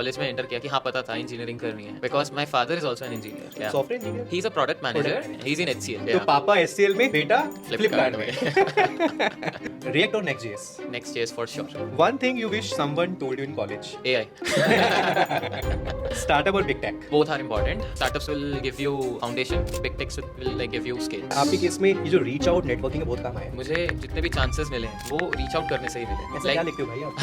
College में enter किया कि हाँ पता था इंजीनियरिंग करनी है because my father is also an engineer software engineer. He is a product manager he is in HCL तो पापा एचसीएल में, बेटा Flipkart फ्लिपकार्ट में। रिएक्ट और Next JS. Next is for sure one thing you wish someone told you in college. AI startup और big tech. both are important. Startups will give you foundation, big techs will like give you scale. आपके case में ये जो reach out networking है बहुत काम आया। मुझे जितने भी चांसेस मिले हैं वो रीच आउट करने से ही मिले ऐसा क्या लिखते हो भाई आप?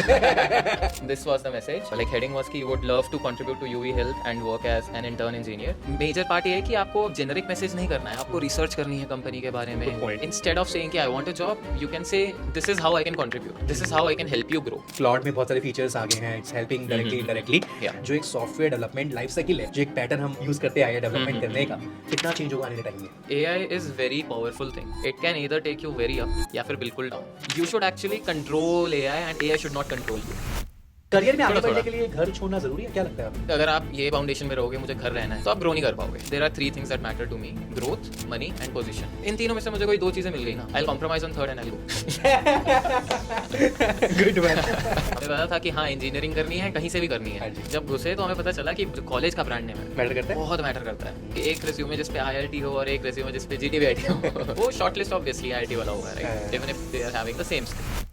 this was the message like heading was कि you would love to contribute to UV Health and work as an intern engineer. Major part ये है कि आपको जेनरिक मैसेज नहीं करना है, आपको रिसर्च करनी है कंपनी के बारे Good point. में. इंस्टेड ऑफ सेइंग कि I want a job you can say this is how I can contribute, this is how I can help you grow. Cloud में बहुत सारे फीचर्स आ गए हैं, it's helping directly indirectly. Yeah. जो एक software development life cycle है, जो एक पैटर्न हम यूज करते आए हैं डेवलपमेंट करने का, कितना चेंज होगा आने टाइम में? AI is very powerful thing. It can either take you very up या फिर बिल्कुल down. You should actually control AI and AI should not control you. Career में आगे थोड़ा- बढ़ने के लिए घर छोड़ना जरूरी है, क्या लगता है आपको? अगर आप ये फाउंडेशन में रहोगे मुझे घर रहना है तो आप ग्रो नहीं कर पाओगे. There are 3 things that matter to me, growth, money and position. इन तीनों में से मुझे कोई 2 चीजें मिल गई ना, I will compromise on third and I go. Good man. हमें पता था कि हाँ इंजीनियरिंग करनी है, कहीं से भी करनी हाँ है. जी। जब घुसे तो हमें पता चला कि जो कॉलेज का ब्रांड नेम है मैटर करता है। बहुत मैटर करता है. कि एक रेज्यूमे जिस पे IIT हो और एक रेज्यूमे जिस पे GTBIT हो वो शॉर्टलिस्ट ऑब्वियसली IIT वाला होगा, right? Even if they are having the same skill.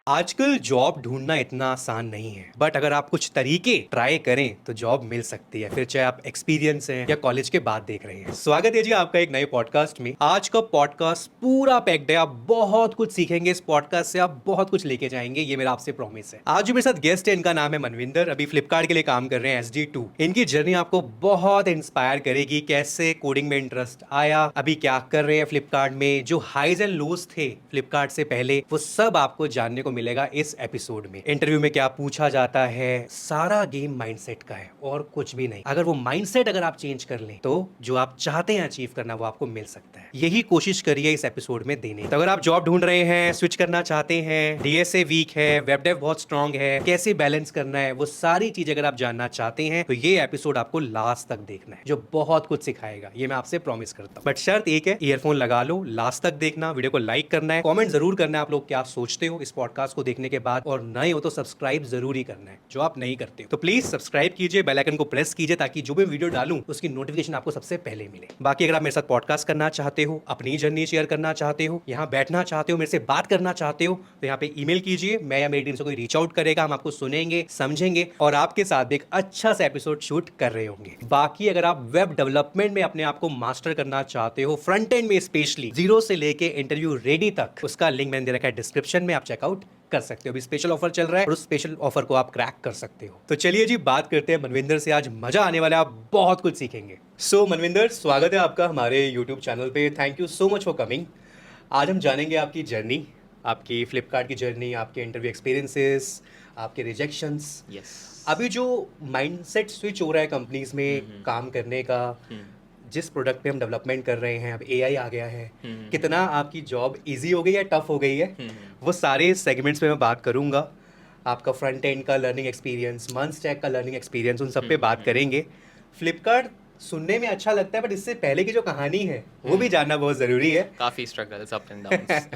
आजकल जॉब ढूंढना इतना आसान नहीं है, बट अगर आप कुछ तरीके ट्राई करें तो जॉब मिल सकती है, फिर चाहे आप एक्सपीरियंस हैं या कॉलेज के बाद देख रहे हैं. स्वागत है जी आपका एक नए पॉडकास्ट में. आज का पॉडकास्ट पूरा पैक्ड है, आप बहुत कुछ सीखेंगे इस पॉडकास्ट से, आप बहुत कुछ लेके जाएंगे, ये मेरा आपसे प्रॉमिस है. आज जो मेरे साथ गेस्ट है इनका नाम है मनविंदर, अभी फ्लिपकार्ट के लिए काम कर रहे हैं SD2. इनकी जर्नी आपको बहुत इंस्पायर करेगी, कैसे कोडिंग में इंटरेस्ट आया, अभी क्या कर रहे हैं फ्लिपकार्ट में, जो हाइज एंड लोज थे फ्लिपकार्ट से पहले, वो सब आपको जानने को मिलेगा इस एपिसोड में. इंटरव्यू में क्या पूछा जाता है, सारा गेम माइंडसेट का है और कुछ भी नहीं. अगर वो माइंडसेट अगर आप चेंज कर लें तो जो आप चाहते हैं अचीव करना वो आपको मिल सकता है. यही कोशिश करिए इस एपिसोड में देने. तो अगर आप जॉब ढूंढ रहे हैं, स्विच करना चाहते हैं, DSA वीक है, वेब डेव बहुत स्ट्रांग है, कैसे बैलेंस करना है, वो सारी चीजें अगर आप जानना चाहते हैं तो ये एपिसोड आपको लास्ट तक देखना है, जो बहुत कुछ सिखाएगा, ये मैं आपसे प्रॉमिस करता हूँ. बट शर्त एक है, ईयरफोन लगा लो, लास्ट तक देखना, वीडियो को लाइक करना है, कॉमेंट जरूर करना है आप लोग क्या सोचते हो इस पॉडकास्ट को देखने के बाद, और नए हो तो सब्सक्राइब जरूरी करना है जो आप नहीं करते हो. तो प्लीज सब्सक्राइब कीजिए, बेल आइकन को प्रेस कीजिए ताकि जो भी वीडियो डालूं उसकी नोटिफिकेशन आपको सबसे पहले मिले. बाकी अगर आप मेरे साथ पॉडकास्ट करना चाहते हो, अपनी जर्नी शेयर करना चाहते हो, यहाँ बैठना चाहते हो, मेरे से बात करना चाहते हो, तो यहाँ पे ईमेल कीजिए, मैं या मेरी टीम से कोई रीच आउट करेगा, हम आपको सुनेंगे, समझेंगे और आपके साथ एक अच्छा सा एपिसोड शूट कर रहे होंगे. बाकी अगर आप वेब डेवलपमेंट में अपने आप को मास्टर करना चाहते हो, फ्रंट एंड में स्पेशली, जीरो से लेके इंटरव्यू रेडी तक, उसका लिंक मैंने दे रखा है डिस्क्रिप्शन में, आप चेकआउट कर सकते हो. अभी स्पेशल ऑफर चल रहा है और उस स्पेशल ऑफर को आप क्रैक कर सकते हो. तो चलिए जी बात करते हैं मनविंदर से, आज मजा आने वाला है, आप बहुत कुछ सीखेंगे. सो मनविंदर, स्वागत है आपका हमारे यूट्यूब चैनल पे. Thank you so much for coming. आज हम जानेंगे आपकी जर्नी, आपकी फ्लिपकार्ट की जर्नी, आपके इंटरव्यू एक्सपीरियंसेस, आपके रिजेक्शंस. यस. अभी जो माइंडसेट स्विच हो रहा है कंपनीज में काम करने का, जिस प्रोडक्ट पे हम डेवलपमेंट कर रहे हैं, अब AI आ गया है, कितना आपकी जॉब इजी हो गई है, टफ हो गई है, वो सारे सेगमेंट्स पे मैं बात करूंगा. आपका फ्रंट एंड का लर्निंग एक्सपीरियंस, मंथ स्टैक का लर्निंग एक्सपीरियंस, उन सब पे बात करेंगे. फ्लिपकार्ट सुनने में अच्छा लगता है, बट इससे पहले की जो कहानी है वो भी जानना बहुत ज़रूरी है. काफी स्ट्रगल्स, अप एंड डाउन्स.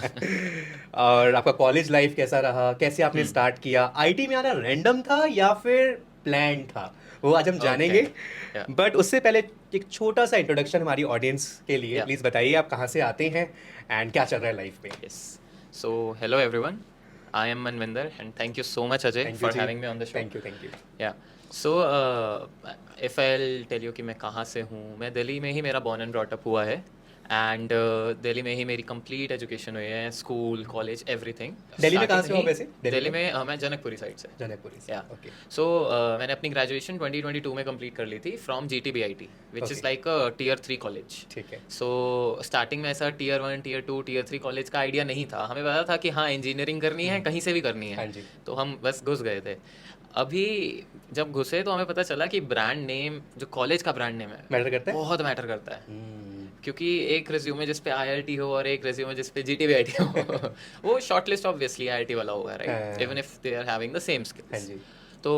और आपका कॉलेज लाइफ कैसा रहा, कैसे आपने स्टार्ट किया, IT में आना रैंडम था या फिर प्लान था, वो आज हम जानेंगे. Yeah. बट उससे पहले एक छोटा सा इंट्रोडक्शन हमारी ऑडियंस के लिए. Yeah. प्लीज़ बताइए आप कहाँ से आते हैं एंड क्या चल रहा है लाइफ में. Yes. So, hello everyone. I am Manvinder and thank you so much Ajay Thank you for ji. having me on the show. Thank you. Yeah. So, if I'll tell you कि मैं कहाँ से हूँ, मैं दिल्ली में ही मेरा born and brought up हुआ है. एंड दिल्ली में ही मेरी कंप्लीट एजुकेशन हुई है, स्कूल, कॉलेज, एवरीथिंग. दिल्ली में कहाँ से हो वैसे? दिल्ली में मैं जनकपुरी साइड से. जनकपुरी से. Yeah. ओके. सो मैंने अपनी ग्रेजुएशन 2022 में कंप्लीट कर ली थी from GTBIT which is like a Tier 3 college. ठीक है. सो स्टार्टिंग में ऐसा Tier 1, Tier 2, Tier 3 कॉलेज का आइडिया नहीं था. हमें पता था कि हाँ इंजीनियरिंग करनी है, कहीं से भी करनी हाँ है, जी. तो हम बस घुस गए थे. अभी जब घुसे तो हमें पता चला कि ब्रांड नेम, जो कॉलेज का ब्रांड नेम है, मैटर करता है. बहुत मैटर करता है. क्योंकि एक रेज्यूमे जिस पे IIT हो और एक रेज्यूमे जिस पे GTBIT हो वो शॉर्टलिस्ट ऑब्वियसली IIT वाला होगा, right? Even if they are having the same हाँ स्किल्स. जी. तो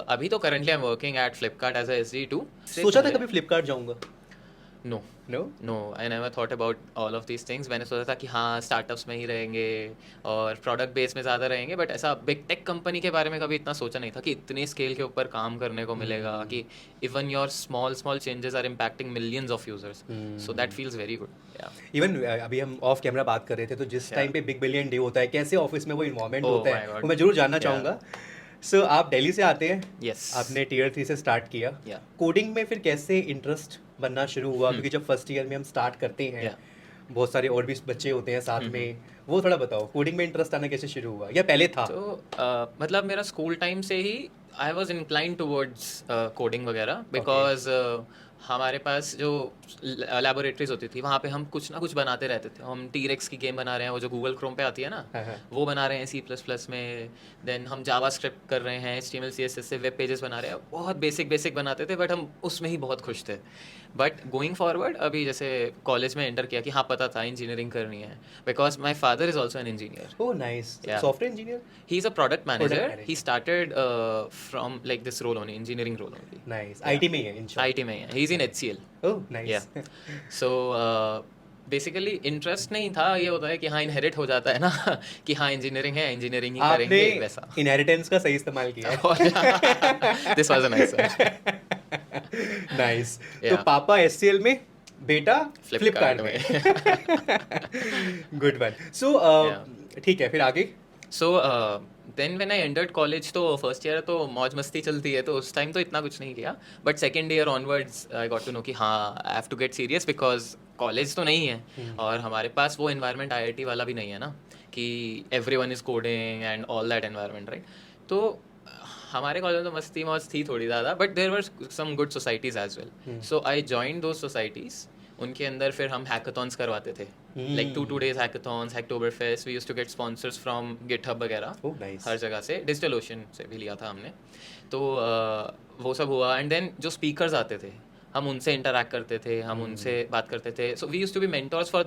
अभी तो currently I am working at Flipkart as a SD2. सोचा था कभी फ्लिपकार्ट जाऊंगा? No no? No, I never thought about all of these things. मैंने सोचा था कि हाँ स्टार्टअप्स में ही रहेंगे और प्रोडक्ट बेस में ज़्यादा रहेंगे, बट ऐसा बिग टेक कंपनी के बारे में कभी इतना सोचा नहीं था कि इतनी स्केल के ऊपर काम करने को मिलेगा, कि even your small small changes are impacting millions of users. So that feels very good. या इवन अभी हम ऑफ कैमरा बात कर रहे थे, तो जिस या टाइम पे बिग बिलियन डे होता है, कैसे ऑफिस में वो इन्वायरमेंट ओह होता माय है, गॉड। वो मैं जरूर जानना या चाहूँगा। सो आप दिल्ली से आते हैं, यस। आपने टीयर 3 से स्टार्ट किया, या कोडिंग में फिर कैसे इंटरेस्ट बनना शुरू हुआ? क्योंकि जब फर्स्ट ईयर में हम स्टार्ट करते हैं, या बहुत सारे और भी बच्चे होते हैं साथ में, वो थोड़ा बताओ, कोडिंग में इंटरेस्ट आना कैसे शुरू हुआ या पहले था? तो मतलब मेरा स्कूल टाइम से ही I was incline towards coding वगैरह, बिकॉज हमारे पास जो लैबोरेटरीज होती थी वहाँ पे हम कुछ ना कुछ बनाते रहते थे। हम टीरेक्स की गेम बना रहे हैं, वो जो गूगल क्रोम पे आती है ना, हाँ, हाँ। वो बना रहे हैं C++ में। देन हम जावा स्क्रिप्ट कर रहे हैं, HTML CSS से वेब पेजेस बना रहे हैं। बहुत बेसिक बेसिक बनाते थे, बट हम उसमें ही बहुत खुश थे। बट गोइंग फॉरवर्ड अभी जैसे कॉलेज में एंटर किया कि हाँ पता था इंजीनियरिंग करनी है, because my father is also an engineer. Oh nice, Yeah. Software engineer. He's a product manager. manager. He started from like this role only, engineering role only. Nice, Yeah. IT में ही है in short. IT में है. He's in HCL. Oh nice. So basically interest नहीं था, ये होता है कि हाँ इनहेरिट हो जाता है ना कि हाँ इंजीनियरिंग है, इंजीनियरिंग ही आपने करेंगे वैसा। इनहेरिटेंस का सही इस्तेमाल किया है। This was a nice nice. तो Yeah. पापा एससीएल में, बेटा फ्लिपकार्ट Flipkart में। Good one. सो ठीक है, फिर आगे? So then when I entered college, तो फर्स्ट ईयर तो मौज मस्ती चलती है, तो उस टाइम तो इतना कुछ नहीं किया। But second year onwards I got to know कि हाँ I have to get serious, because college तो नहीं है और हमारे पास वो एनवायरनमेंट IIT वाला भी नहीं है ना, कि everyone is coding and all that environment, right. तो हमारे कॉलेज में तो मस्ती मौज थी थोड़ी ज़्यादा, but there were some good societies as well. So I joined those societies. उनके अंदर फिर हम हैकाथॉन्स करवाते थे, like 2 days hackathons, Hacktoberfest. We used to get sponsors from GitHub वगैरह, ओह नाइस। हर जगह से। डिजिटल ओशन से भी लिया था हमने। तो वो सब हुआ। एंड देन जो स्पीकर्स आते थे, हम उनसे इंटरैक्ट करते थे, हम उनसे बात करते थे। So we used to be mentors for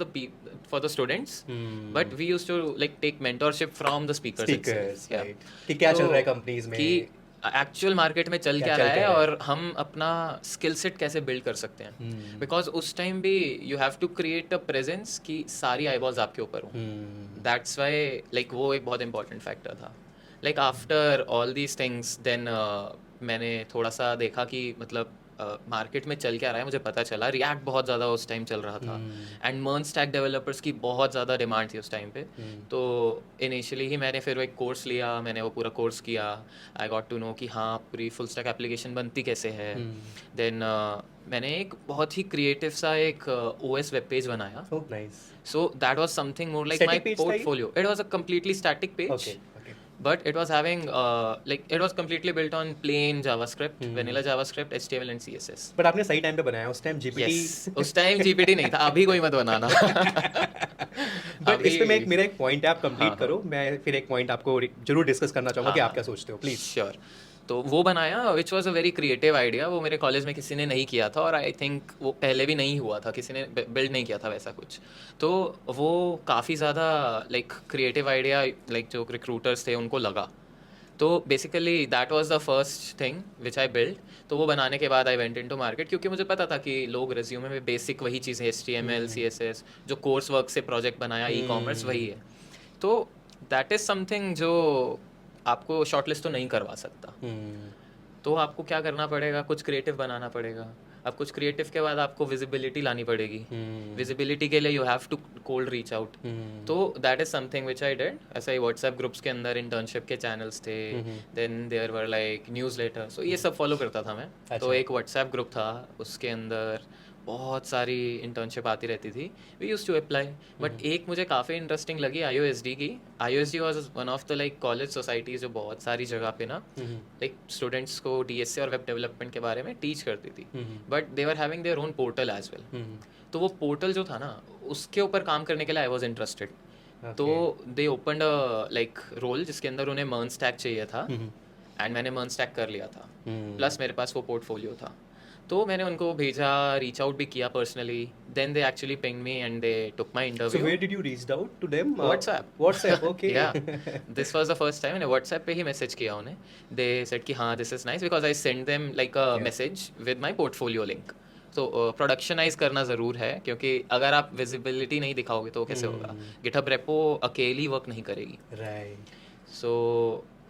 the students, but we used to like take mentorship from the speakers speakers, right, कि क्या चल रहा है कंपनीज में, कि एक्चुअल मार्केट में चल क्या चल रहा है क्या रहा है। और हम अपना स्किल सेट कैसे बिल्ड कर सकते हैं। बिकॉज उस टाइम भी you have to create a presence कि सारी आईबॉल्स आपके ऊपर हो। दैट्स वाई लाइक वो एक बहुत इंपॉर्टेंट फैक्टर था। Like after all these things then मैंने थोड़ा सा देखा कि मतलब मार्केट में चल क्या रहा है, मुझे पता चला रिएक्ट बहुत ज़्यादा उस टाइम चल रहा था एंड मर्न स्टैक डेवलपर्स की बहुत ज़्यादा डिमांड थी उस टाइम पे। तो इनिशियली ही मैंने फिर एक कोर्स लिया, मैंने वो पूरा कोर्स किया। आई गॉट टू नो कि हाँ पूरी फुल स्टैक एप्लीकेशन बनती कैसे है। देन मैंने एक बहुत ही क्रिएटिव सा एक OS वेब पेज बनाया। Oh nice. So that was something more like my Static page था ये? Portfolio. It was a completely static page, okay okay. but it was having like it was completely built on plain JavaScript, vanilla JavaScript, HTML and CSS. But आपने सही time पे बनाया, उस time GPT. Yes, उस time GPT नहीं था, अभी कोई मत बनाना। बट इस पे मैं मेरा एक पॉइंट है, आप हाँ, कंप्लीट हाँ। करो, मैं फिर एक पॉइंट आपको जरूर डिस्कस करना चाहूंगा कि हाँ, आप क्या सोचते हो, प्लीज। श्योर। तो वो बनाया, which was a very creative idea. वो मेरे कॉलेज में किसी ने नहीं किया था और आई थिंक वो पहले भी नहीं हुआ था, किसी ने बिल्ड नहीं किया था वैसा कुछ। तो वो काफ़ी ज़्यादा लाइक क्रिएटिव आइडिया लाइक जो रिक्रूटर्स थे उनको लगा। तो basically that was the first thing which I build. तो वो बनाने के बाद आई वेंट इनटू मार्केट, क्योंकि मुझे पता था कि लोग रिज्यूमे में बेसिक वही चीज़ें HTML CSS जो कोर्स वर्क से प्रोजेक्ट बनाया, ई-कॉमर्स वही है। तो दैट इज़ समथिंग जो आपको शॉर्टलिस्ट तो नहीं करवा सकता। तो आपको क्या करना पड़ेगा, कुछ क्रिएटिव बनाना पड़ेगा। अब कुछ क्रिएटिव के बाद आपको विजिबिलिटी लानी पड़ेगी। विजिबिलिटी के लिए you have to cold reach out. तो that is something which I did. ऐसा ही व्हाट्सएप ग्रुप्स के अंदर इंटर्नशिप के चैनल्स थे, then there were like newsletter. सो ये सब फॉलो करता था मैं। तो एक व्हाट्सएप ग्रुप था, उसके अंदर बहुत सारी इंटर्नशिप आती रहती थी। We use to apply. But एक मुझे काफ़ी इंटरेस्टिंग लगी IOSD की। IOSD was one of the like college societies जो बहुत सारी जगह पे ना लाइक स्टूडेंट्स को DSA और वेब डेवलपमेंट के बारे में टीच करती थी। But they were having their own portal as well. तो वो पोर्टल जो था ना, उसके ऊपर काम करने के लिए आई वॉज इंटरेस्टेड। तो दे ओपनड लाइक रोल जिसके अंदर उन्हें मर्न स्टैक चाहिए था एंड मैंने मर्न स्टैक कर लिया था। प्लस मेरे पास वो पोर्टफोलियो था। तो मैंने उनको भेजा, रीच आउट भी किया personally. Then they actually ping me and they took my So interview. where did you reach out to them? WhatsApp. WhatsApp, okay. Yeah, this was the first time मैंने WhatsApp पे ही message किया उन्हें। They said कि हाँ this is nice because I sent them like a Yeah. message with my portfolio link. तो प्रोडक्शनाइज करना ज़रूर है, क्योंकि अगर आप विजिबिलिटी नहीं दिखाओगे तो कैसे होगा। गिटहब रेपो अकेली वर्क नहीं करेगी। राइट। सो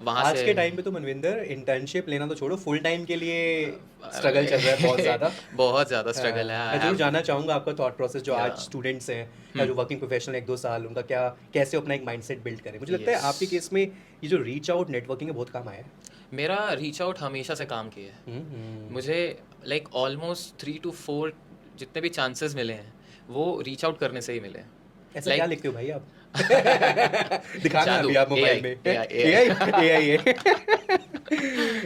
वहाँ आज से के टाइम पे तो मनविंदर इंटर्नशिप लेना तो छोड़ो, फुल टाइम के लिए स्ट्रगल चल रहा है बहुत ज़्यादा। बहुत ज़्यादा स्ट्रगल है। मैं जरूर जानना चाहूँगा आपका थॉट प्रोसेस, जो आज या स्टूडेंट्स हैं या जो वर्किंग प्रोफेशनल 1-2 साल, उनका क्या, कैसे अपना एक माइंडसेट बिल्ड करें। मुझे लगता है यस, आपके केस में ये जो रीच आउट नेटवर्किंग है बहुत काम आया है। मेरा रीच आउट हमेशा से काम किया है। मुझे लाइक ऑलमोस्ट 3 to 4 जितने भी चांसेस मिले हैं वो रीच आउट करने से ही मिले हैं। ऐसा क्या लाइक लिखते हो भाई आप? दिखाना जादू, अभी आप मोबाइल में। एआई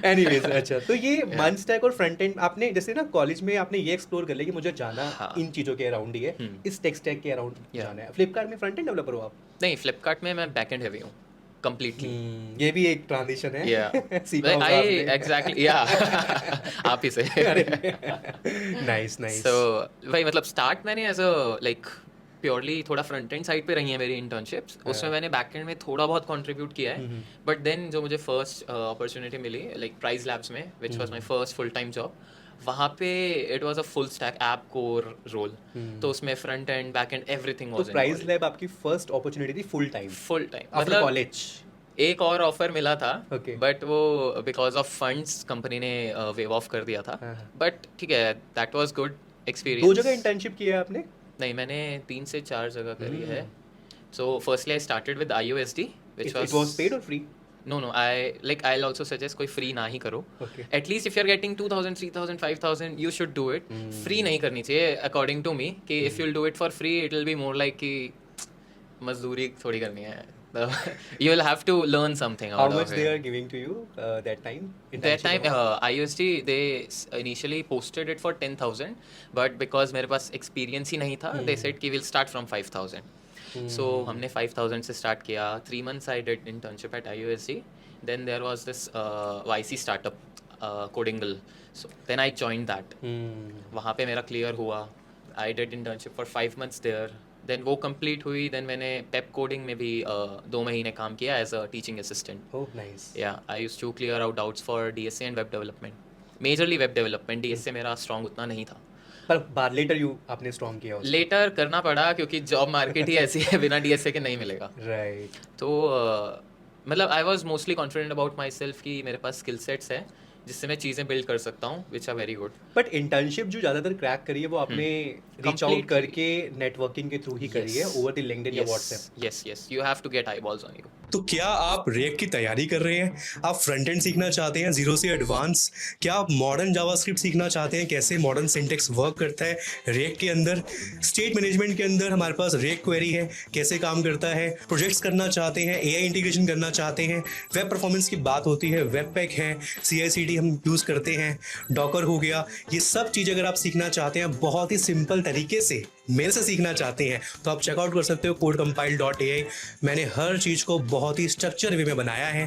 एनीवेज, अच्छा, तो ये या मन स्टैक और फ्रंट एंड आपने जैसे ना कॉलेज में आपने ये एक्सप्लोर कर लिया कि मुझे जाना हाँ, इन चीज़ों के अराउंड ही है, इस टेक स्टैक के अराउंड या जाना है। फ्लिपकार्ट में फ्रंट एंड डेवलपर हो आप? नहीं, फ्लिपकार्ट में मैं बैक एंड हैवी हूँ कंप्लीटली। ये भी एक ट्रांजिशन है। या सीखा होगा आई आपने। एग्जैक्टली या आप ही से। अरे नाइस सो नाइस। भाई मतलब स्टार्ट मैंने एज अ लाइक प्योरली थोड़ा फ्रंट एंड साइड पे रही है मेरी इंटर्नशिप्स, उसमें मैंने बैक एंड में थोड़ा बहुत कंट्रीब्यूट किया है। बट देन जो मुझे फर्स्ट अपॉर्चुनिटी मिली लाइक प्राइज लैब्स में, which was my first full time job, वहाँ पे it was a full stack app core role. तो उसमें front end back end everything तो वाज प्राइज इन्वॉल्व लैब आपकी फर्स्ट अपॉर्चुनिटी थी full time full time. After मतलब college? एक और ऑफर मिला था, ओके। बट वो बिकॉज ऑफ फंड्स कंपनी ने वेव ऑफ कर दिया था। हाँ। बट ठीक है, दैट वाज गुड 2 एक्सपीरियंस। जगह इंटर्नशिप किया है आपने? नहीं, मैंने 3 से 4 जगह करी है। So firstly I started with IOSD which it was paid और free? No no, I also suggest कोई फ्री ना ही करो। Okay. At least if you are getting 2000 3000 5000 you should do it. Free नहीं करनी चाहिए अकॉर्डिंग टू मी, कि if you'll do it for free it will be more like कि मजदूरी थोड़ी करनी है। You will have to learn something How out much of they it. are giving to you that time? That Internship time amount? IUSD they initially posted it for 10,000, but because मेरे पास experience ही नहीं था, they said कि we'll start from 5,000. So हमने 5,000 से start किया। 3 months I did internship at IUSD. Then there was this YC startup, Codingle. So then I joined that. वहाँ पे मेरा clear हुआ। I did internship for 5 months there. Then वो complete हुई, then मैंने पेप कोडिंग में भी 2 महीने काम किया as a teaching assistant. Oh nice. Yeah I used to clear out doubts for DSA and web development, majorly web development. DSA मेरा strong उतना नहीं था। पर बाद लेटर यू आपने स्ट्रॉन्ग किया उसको? लेटर करना पड़ा क्योंकि जॉब मार्केट ही ऐसी है, बिना DSA के नहीं मिलेगा। राइट। तो मतलब I was mostly confident about my self कि मेरे पास स्किल सेट्स हैं जिससे मैं चीज़ें बिल्ड कर सकता हूँ, which are very good. But internship जो ज़्यादातर क्रैक करी है वो आपने रीच आउट Completely. करके नेटवर्किंग के थ्रू ही करी है, ओवर द लिंक्डइन या WhatsApp? Yes yes, you have to get eyeballs on you. तो क्या आप रिएक्ट की तैयारी कर रहे हैं? आप फ्रंट एंड सीखना चाहते हैं जीरो से एडवांस? क्या आप मॉडर्न जावास्क्रिप्ट सीखना चाहते हैं, कैसे मॉडर्न सिंटेक्स वर्क करता है रिएक्ट के अंदर? स्टेट मैनेजमेंट के अंदर हमारे पास रिएक्ट क्वेरी है, कैसे काम करता है? प्रोजेक्ट्स करना चाहते हैं, AI इंटीग्रेशन करना चाहते हैं, वेब परफॉर्मेंस की बात होती है, वेब पैक है, CI/CD हम यूज़ करते हैं, डॉकर हो गया, ये सब चीज़ अगर आप सीखना चाहते हैं बहुत ही सिंपल तरीके से मेरे से सीखना चाहते हैं तो आप चेकआउट कर सकते हो codecompile.ai। मैंने हर चीज़ को बहुत ही स्ट्रक्चर वे में बनाया है,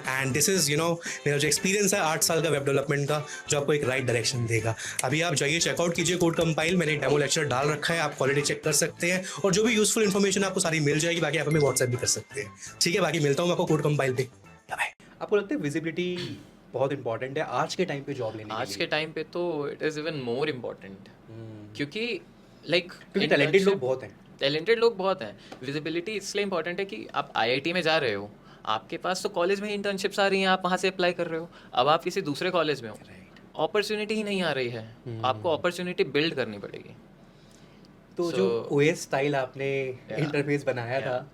एंड दिस इज़ मेरा जो एक्सपीरियंस है 8 साल का वेब डेवलपमेंट का, जो आपको एक राइट डायरेक्शन देगा। अभी आप जाइए चेकआउट कीजिए कोड कंपाइल, मैंने डेमो लेक्चर डाल रखा है, आप क्वालिटी चेक कर सकते हैं और जो भी यूजफुल इन्फॉर्मेशन आपको सारी मिल जाएगी। बाकी आप हमें व्हाट्सएप भी कर सकते हैं, ठीक है? बाकी मिलता हूँ आपको कोड कंपाइल पे। बाय। आपको लगता है विजिबिलिटी बहुत इंपॉर्टेंट है आज के टाइम पे जॉब लेने आज के के टाइम पे तो it is even more important, क्योंकि लाइक क्योंकि टैलेंटेड लोग बहुत हैं। टैलेंटेड लोग बहुत हैं। विजिबिलिटी इसलिए इंपॉर्टेंट है कि आप IIT में जा रहे हो, आपके पास तो कॉलेज में ही इंटर्नशिप्स आ रही हैं, आप वहाँ से अप्लाई कर रहे हो। अब आप किसी दूसरे कॉलेज में हो, अपॉर्चुनिटी ही नहीं आ रही है, आपको अपॉर्चुनिटी बिल्ड करनी पड़ेगी। तो जो OS स्टाइल आपने इंटरफेस बनाया Yeah. था,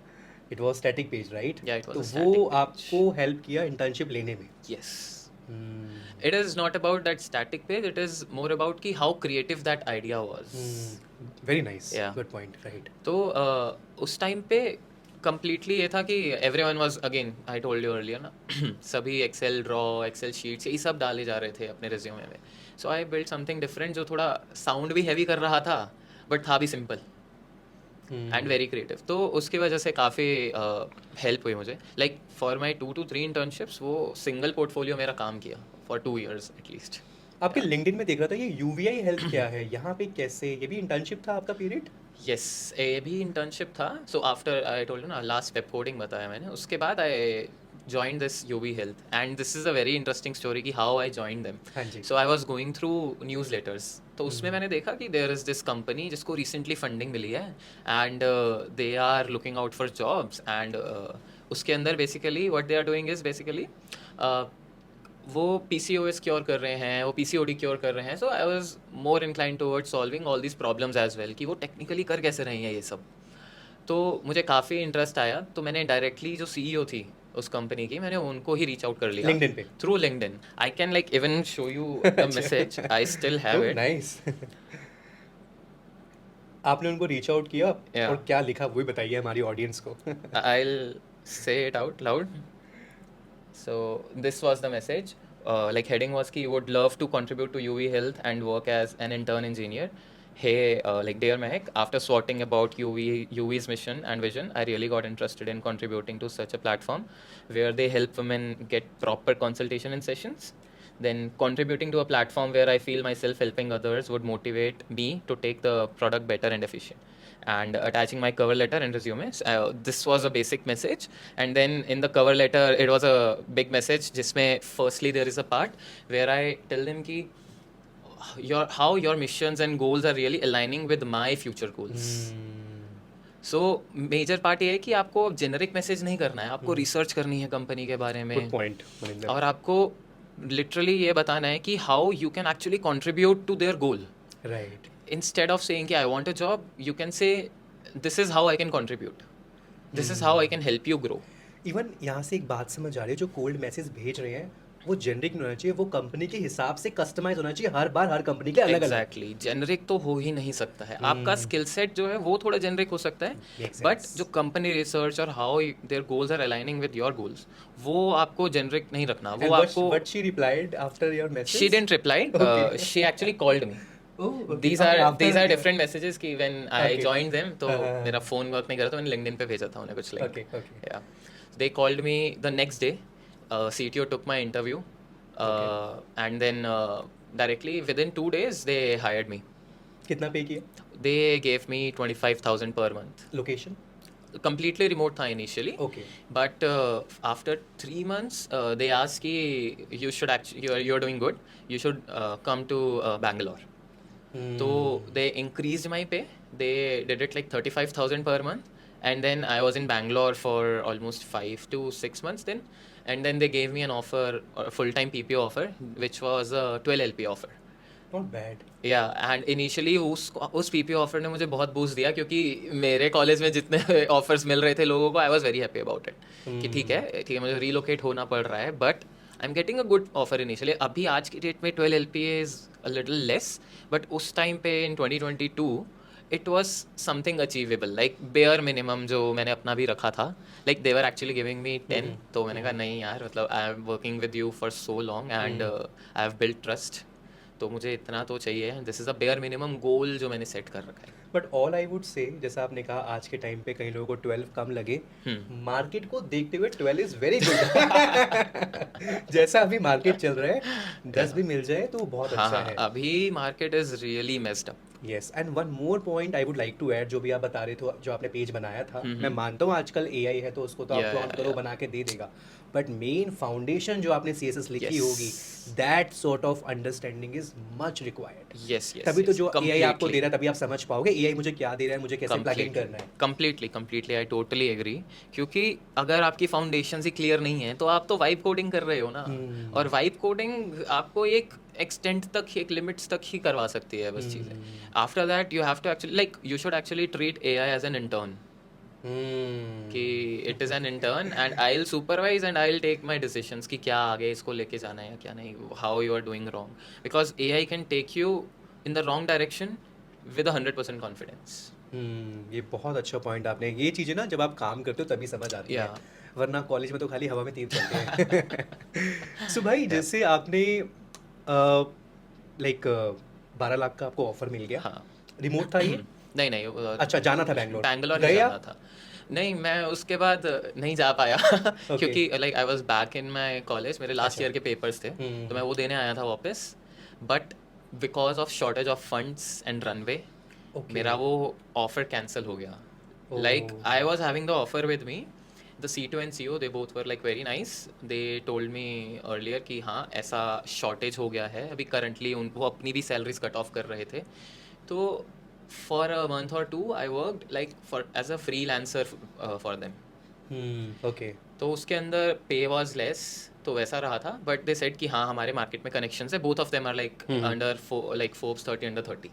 it was static page, right? Yeah, it was तो a वो static page. आपको हेल्प किया इंटर्नशिप लेने में? Yes. It is not about that static page, it is more about कि how creative that idea was. Very nice, Yeah. Good point, right. तो उस time पे completely ये था कि everyone was, again I told you earlier ना, सभी Excel draw, Excel sheets यही सब डाले जा रहे थे अपने रिज्यूमे में। सो आई बिल्ड समथिंग डिफरेंट जो थोड़ा साउंड भी हैवी कर रहा था बट था भी सिंपल एंड वेरी क्रिएटिव। तो उसकी वजह से काफ़ी हेल्प हुई मुझे। Like for my 2 to 3 internships वो सिंगल पोर्टफोलियो मेरा काम किया फॉर 2 years एटलीस्ट। आपके लिंक्डइन में देख रहा था ये UVI हेल्प क्या है यहाँ पे, कैसे, ये भी इंटर्नशिप था आपका पीरियड? यस, ये भी इंटर्नशिप था। So after I told you ना, लास्ट वेब कोडिंग बताया मैंने, उसके बाद आई joined this UV Health, and this is a very interesting story कि how I joined them. हाँ जी। So I was going through newsletters, तो उसमें मैंने देखा कि there is this company जिसको recently funding मिली है, and they are looking out for jobs, and उसके अंदर basically what they are doing is basically uh, वो PCOS क्योर कर रहे हैं, वो PCOD क्योर कर रहे हैं। So I was more incline towards solving all these problems as well, कि वो टेक्निकली कर कैसे रहे हैं ये सब। तो मुझे काफ़ी इंटरेस्ट आया, तो मैंने डायरेक्टली जो CEO थी उस कंपनी की, मैंने उनको ही रीच आउट कर लिया LinkedIn पे? Through LinkedIn. I can like even show you the message, I still have it. Nice. आपने उनको रीच आउट किया Yeah. और क्या लिखा वो भी बताइए हमारी ऑडियंस को। I'll say it out loud. So this was the message. Like heading was ki would love to contribute to UV Health and work as an intern engineer. Hey, like dear Mehak, after swatting about UV's mission and vision, I really got interested in contributing to such a platform where they help women get proper consultation in sessions. Then contributing to a platform where I feel myself helping others would motivate me to take the product better and efficient. And attaching my cover letter and resume. This was a basic message, and then in the cover letter it was a big message जिसमें firstly there is a part where I tell them कि how your missions and goals are really aligning with my future goals. So major part ये है कि आपको generic message नहीं करना है, आपको रिसर्च करनी है कंपनी के बारे गुड में, पॉइंट मनिंदर। और आपको लिटरली ये बताना है कि how you can actually contribute to their goal. Right. Instead of saying कि I want a job, you can say this is how I can contribute, this is how I can help you grow. Even यहाँ से एक बात समझ आ रही है, जो cold message भेज रहे हैं वो जेनरिक नहीं होना चाहिए, वो कंपनी के हिसाब से कस्टमाइज होना चाहिए, हर बार हर कंपनी के अलग अलग। एग्जैक्टली, जेनरिक तो हो ही नहीं सकता है। आपका स्किल सेट जो है वो थोड़ा जेनरिक हो सकता है, Makes बट sense. जो कंपनी रिसर्च और how their goals are aligning with your goals, वो आपको जेनरिक नहीं रखना। वो आपको What she replied after your message? she didn't reply. Okay. She actually called me. Oh, okay. These Okay, are after- these are different messages कि when I Okay. joined them, तो हाँ, हाँ, हाँ. मेरा फोन वर्क नहीं कर रहा था, मैंने LinkedIn पे भेजा था उन्हें कुछ link. Okay, okay. Yeah, they called me the next day. CTO took my interview, and then directly within 2 days they hired me. कितना पे किया? They gave me 25,000 per month. Location? Completely remote था initially. Okay. But after 3 months, they asked कि you should actually you're doing good. You should come to Bangalore. So they increased my pay. They did it like 35,000 per month, and then I was in Bangalore for almost 5 to 6 months then, and then they gave me an offer, a full-time PPO offer, which was a 12 LP offer. Not bad. Yeah, and initially उस PPO offer ने मुझे बहुत boost दिया, क्योंकि मेरे college में जितने offers मिल रहे थे लोगों को, I was very happy about it कि ठीक है मुझे रीलोकेट होना पड़ रहा है, but I am getting a good offer initially. अभी आज की डेट में 12 LPA is a little less, but उस टाइम पे इन 2022 it was something achievable, like bare minimum जो मैंने अपना भी रखा था। Like they were actually giving me 10, तो मैंने कहा नहीं यार, मतलब आई am working with you for so long and I have built trust, तो मुझे इतना तो चाहिए। This is a bare minimum goal जो मैंने सेट कर रखा है। But all I would say, जैसा आपने कहा आज के टाइम पे कई लोगों को 12 कम लगे, मार्केट को देखते हुए 12 इज वेरी गुड। जैसा अभी मार्केट चल रहा है 10 भी मिल जाए तो बहुत हाँ अच्छा हाँ, है। अभी market is really messed up. Yes, and one more point I would like to add, जो भी आप बता रहे थे, जो आपने पेज बनाया था, मैं मानता हूँ आजकल AI है तो उसको तो आप Yeah, प्रॉम्प्ट करो yeah. बना के दे देगा, बट मेन फाउंडेशन जो आपने CSS लिखी Yes. होगी, that sort of understanding is much required. Yes yes, तभी तो जो AI आपको दे रहा है, तभी आप समझ पाओगे AI मुझे क्या दे रहा है, मुझे कैसे प्लग इन करना है। कंप्लीटली आई टोटली एग्री, क्योंकि अगर आपकी फाउंडेशन ही क्लियर नहीं है तो आप तो वाइब कोडिंग कर रहे हो ना, और वाइब कोडिंग आपको एक एक्सटेंट तक, एक लिमिट्स तक ही करवा सकती है बस चीज़ें। After that you have to actually, like you should actually treat AI as an intern, कि it is an intern and I will supervise and I will take my decisions कि क्या आगे इसको लेके जाना है या क्या नहीं, how you are doing wrong, because AI can take you in the wrong direction with 100% confidence. ये बहुत अच्छा पॉइंट आपने, ये चीज़ें ना जब आप काम करते हो तभी समझ आती है, Yeah. वरना कॉलेज में तो खाली हवा में तीर चलते हैं। सो भाई, जैसे आपने लाइक 12 लाख का आपको ऑफर मिल गया, हाँ। रिमोट था ये? नहीं नहीं, अच्छा, जाना था बैंगलोर? बैंगलोर गए नहीं आप? जाना था। नहीं, मैं उसके बाद नहीं जा पाया क्योंकि like I was back in my college, मेरे लास्ट ईयर के पेपर्स थे, तो मैं वो देने आया था वापस, but because of shortage of funds and runway Okay. मेरा वो ऑफर कैंसिल हो गया. Oh. Like I was having the offer with me. The C2 and CO they both were like very nice. They told me earlier कि हाँ ऐसा shortage हो गया है अभी currently वो अपनी भी salaries cut off कर रहे थे. तो for a month or two I worked like for as a freelancer for them. Okay. तो उसके अंदर पे वॉज लेस तो वैसा रहा था बट दे सेड कि हाँ हमारे मार्केट में कनेक्शंस है both of them are like under like Forbes 30 under 30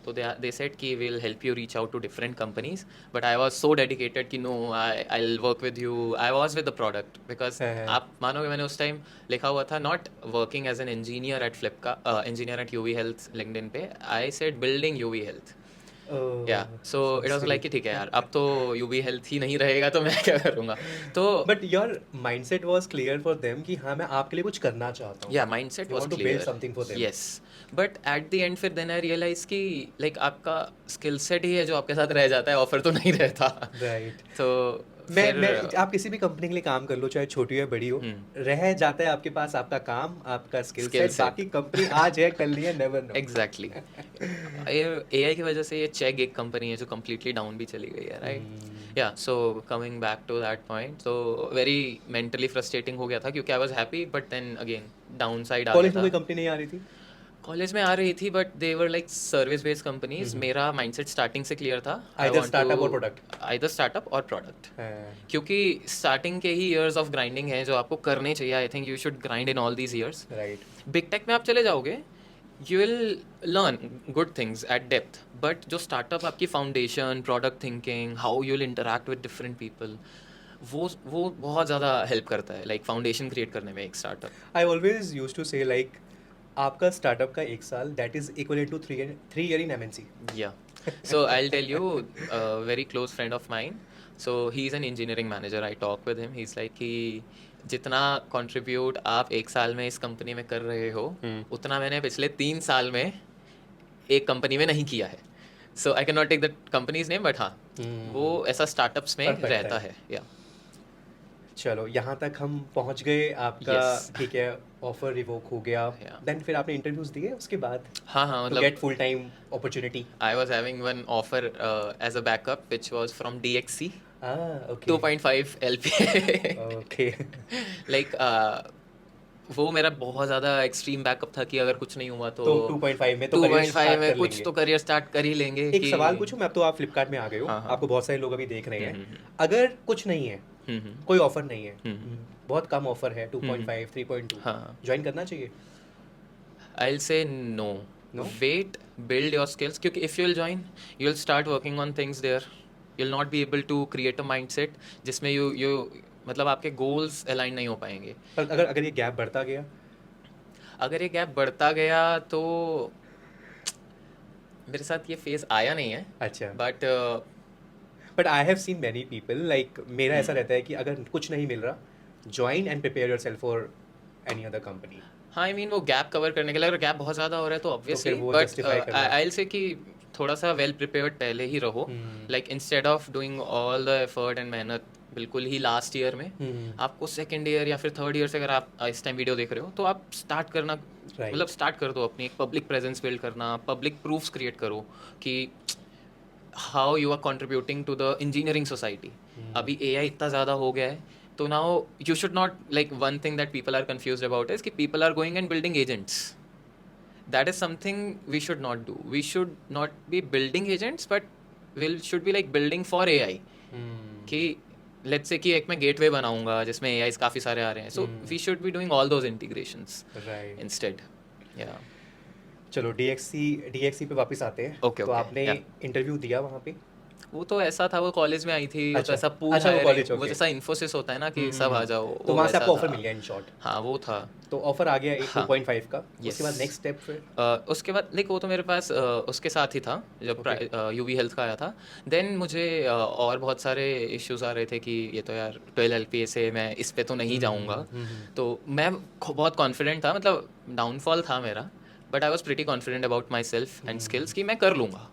तो दे सेड कि will help you reach out to different companies but I was so dedicated कि no I will work with you I was with the product because आप मानोगे मैंने उस time लिखा हुआ था not working as an engineer at Flipkart engineer at UV health LinkedIn पे I said building UV health या सो इट वाज लाइक कि ठीक है यार अब तो यूवी हेल्थ ही नहीं रहेगा तो मैं क्या करूँगा तो But your mindset was clear for them कि हाँ मैं आपके लिए कुछ करना चाहता हूँ. या mindset You was want to build clear something for them. Yes but at the and फिर देन आई रियलाइज कि लाइक आपका स्किल सेट ही है जो आपके साथ रह जाता है ऑफर तो नहीं रहता Right. तो मैं आप किसी भी कंपनी के लिए काम कर लो चाहे छोटी हो या बड़ी हो रह जाता है आपके पास आपका काम आपका स्किल Skill सेट set. बाकी कंपनी आज है कल नहीं है नेवर नो. एग्जैक्टली एआई की वजह से ये चेक एक कंपनी है जो कम्प्लीटली डाउन भी चली गई है राइट या so coming back to that point तो वेरी मेंटली फ्रस्ट्रेटिंग हो गया था क्योंकि I was happy but then again down side आ कॉलेज गया में कोई था कंपनी नहीं आ रही थी. कॉलेज में आ रही थी but they were like service based companies मेरा माइंडसेट स्टार्टिंग से क्लियर था Either startup or product. Either startup और प्रोडक्ट क्योंकि स्टार्टिंग के ही इयर्स ऑफ ग्राइंडिंग है जो आपको करने चाहिए I think you should grind in all these years right. Big tech में आप चले जाओगे you will learn good things at depth but जो स्टार्टअप आपकी foundation product thinking how you will interact with different people वो बहुत ज़्यादा help करता है लाइक फाउंडेशन क्रिएट करने में एक startup I always used to say like आपका स्टार्टअप का एक साल that is equal to 3 year in MNC. Yeah. So I'll tell you, a very close friend of mine. So he's an engineering manager. I talk with him. He's like कि जितना contribute आप एक साल में इस कंपनी में कर रहे हो उतना मैंने पिछले 3 साल में एक कंपनी में नहीं किया है. So I cannot take the company's name, but हाँ वो ऐसा स्टार्टअप्स में Perfect रहता है. है. Yeah. चलो यहाँ तक हम पहुँच गए आपका Yes. ठीक है ऑफर रिवोक हो गया Yeah. देन फिर आपने इंटरव्यूज दिए उसके बाद हाँ हाँ to मतलब get full time opportunity. I was having one offer as a backup which was from DXC Okay. 2.5 LPA. Okay. Like वो मेरा बहुत ज़्यादा एक्सट्रीम बैकअप था कि अगर कुछ नहीं हुआ तो तो 2.5 में तो career 2.5 start में कर कुछ लेंगे. तो करियर स्टार्ट कर ही लेंगे एक कि सवाल पूछूं मैं. अब तो आप फ्लिपकार्ट में आ गए हो हाँ, हाँ. आपको बहुत सारे लोग अभी देख रहे हैं अगर कुछ नहीं है कोई ऑफर नहीं है बहुत कम ऑफर है 2.5 3.2 हाँ. ज्वाइन करना चाहिए. I will say no No? Wait build your skills क्योंकि if you will join you will start working on things there you will not be able to create a mindset जिसमें you मतलब आपके goals align नहीं हो पाएंगे. पर अगर ये गैप बढ़ता गया अगर ये गैप बढ़ता गया तो मेरे साथ ये फेज आया नहीं है अच्छा but but I have seen many people like मेरा ऐसा रहता है कि अगर कुछ नहीं मिल रहा join and prepare yourself for any other company. हाँ आई मीन वो गैप कवर करने के लिए अगर गैप बहुत ज़्यादा हो रहा है तो ऑब्वियसली वो बट justify करना. आई विल से कि थोड़ा सा वेल प्रिपेयर्ड पहले ही रहो like instead of doing all the effort and मेहनत बिल्कुल ही लास्ट ईयर में आपको सेकेंड ईयर या फिर थर्ड ईयर से अगर आप इस टाइम वीडियो देख रहे हो तो आप स्टार्ट करना मतलब स्टार्ट कर दो अपनी एक पब्लिक प्रेजेंस बिल्ड करना पब्लिक प्रूफ्स क्रिएट करो कि how you are contributing to the engineering society. अभी एआई इतना ज़्यादा हो गया है तो now you should not like one thing that people are confused about is कि people are going and building agents. That is something we should not do. We should not be building agents but will should be like building for AI कि let's say कि एक मैं gateway बनाऊंगा जिसमें AIs काफ़ी सारे आ रहे हैं so we should be doing all those integrations right. Instead. या चलो डीएक्सी पे वापस आते हैं. Okay, तो okay, आपने yeah. इंटरव्यू दिया वहाँ पे. वो तो ऐसा था वो कॉलेज में आई थी वो तो अच्छा, ऐसा पूल अच्छा, वो hiring, college, वो okay. जैसा इन्फोसिस होता है ना कि सब आ जाओ तो वो वहाँ से वैसा आपको ऑफर था. मिल गया इन शॉर्ट. हाँ वो था. तो ऑफर आ गया एक हाँ. 2.5 का. Yes. उसके बाद नेक्स्ट स्टेप फिर उसके बाद लाइक वो तो मेरे पास उसके साथ ही था जब यूवी हेल्थ का आया था. देन मुझे और बहुत सारे इश्यूज आ रहे थे कि ये तो यार 12 LPA से मैं इस पे तो नहीं जाऊँगा. तो मैं बहुत कॉन्फिडेंट था मतलब डाउनफॉल था मेरा but I was pretty confident about myself and skills कि मैं कर लूँगा.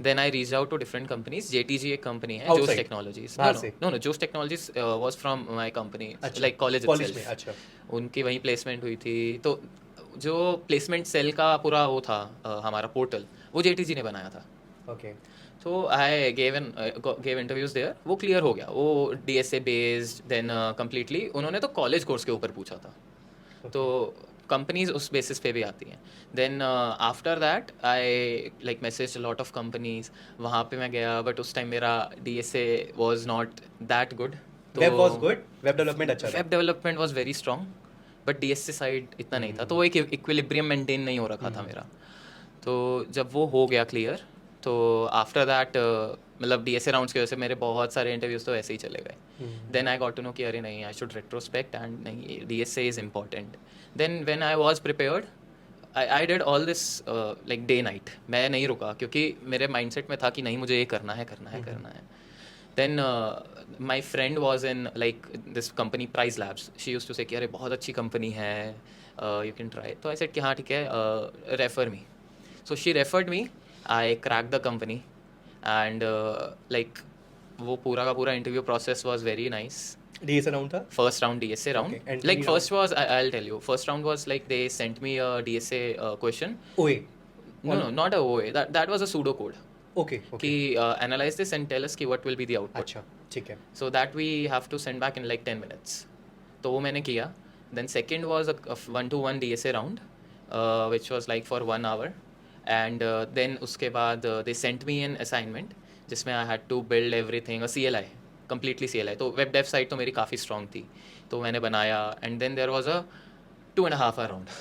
Then I reach out to different companies. JTG एक कंपनी है जोस Outside? टेक्नोलॉजीज. बाहर से? No Josh technologies was from my company अच्छा. लाइक कॉलेज में. अच्छा. उनकी वहीं प्लेसमेंट हुई थी. तो जो प्लेसमेंट सेल का पूरा वो था हमारा पोर्टल वो JTG ने बनाया था. ओके तो आई गेव इंटरव्यूज देयर, वो क्लियर हो गया, वो DSA बेस्ड, देन कम्प्लीटली उन्होंने तो कॉलेज कोर्स के ऊपर पूछा था, तो कंपनीज उस बेसिस पे भी आती हैं. Then after that I like message lot of companies, वहाँ पे मैं गया, बट उस टाइम मेरा DSA was not that good. Web was good, web development अच्छा था. Web development was very strong, but DSA side इतना नहीं था, तो वो एक इक्विलिब्रियम मेंटेन नहीं हो रखा था मेरा. तो जब वो हो गया क्लियर, तो आफ्टर दैट मतलब DSA राउंड्स की वजह से मेरे बहुत सारे इंटरव्यूज तो ऐसे ही चले गए. Then I got to know कि अरे नहीं, आई शुड रेट्रोस्पेक्ट एंड नहीं, DSA is important. Then when I was prepared, I did all this like day night. मैं नहीं रुका, क्योंकि मेरे माइंडसेट में था कि नहीं, मुझे ये करना है, करना है, करना है. Then my friend was in like this company Price Labs. She used to say कि अरे बहुत अच्छी कंपनी है, you can try. तो I said कि हाँ ठीक है, refer me. So she referred me. I cracked the company and like वो पूरा का पूरा interview process was very nice. DSA round था. First round DSA round. Okay, and Like three first was I'll tell you. First round was like they sent me a DSA question. ओए. No, not a OA. That was a pseudo code. Okay कि okay. analyze this and tell us कि what will be the output. अच्छा ठीक है. So that we have to send back in like 10 minutes. तो वो मैंने किया. Then second was a 1-to-1 DSA round, which was like for 1 hour. And then उसके बाद they sent me an assignment जिसमें I had to build everything, a CLI, completely CLI. तो web dev side तो मेरी काफ़ी strong थी, तो मैंने बनाया. And then there was a 2.5 hour round.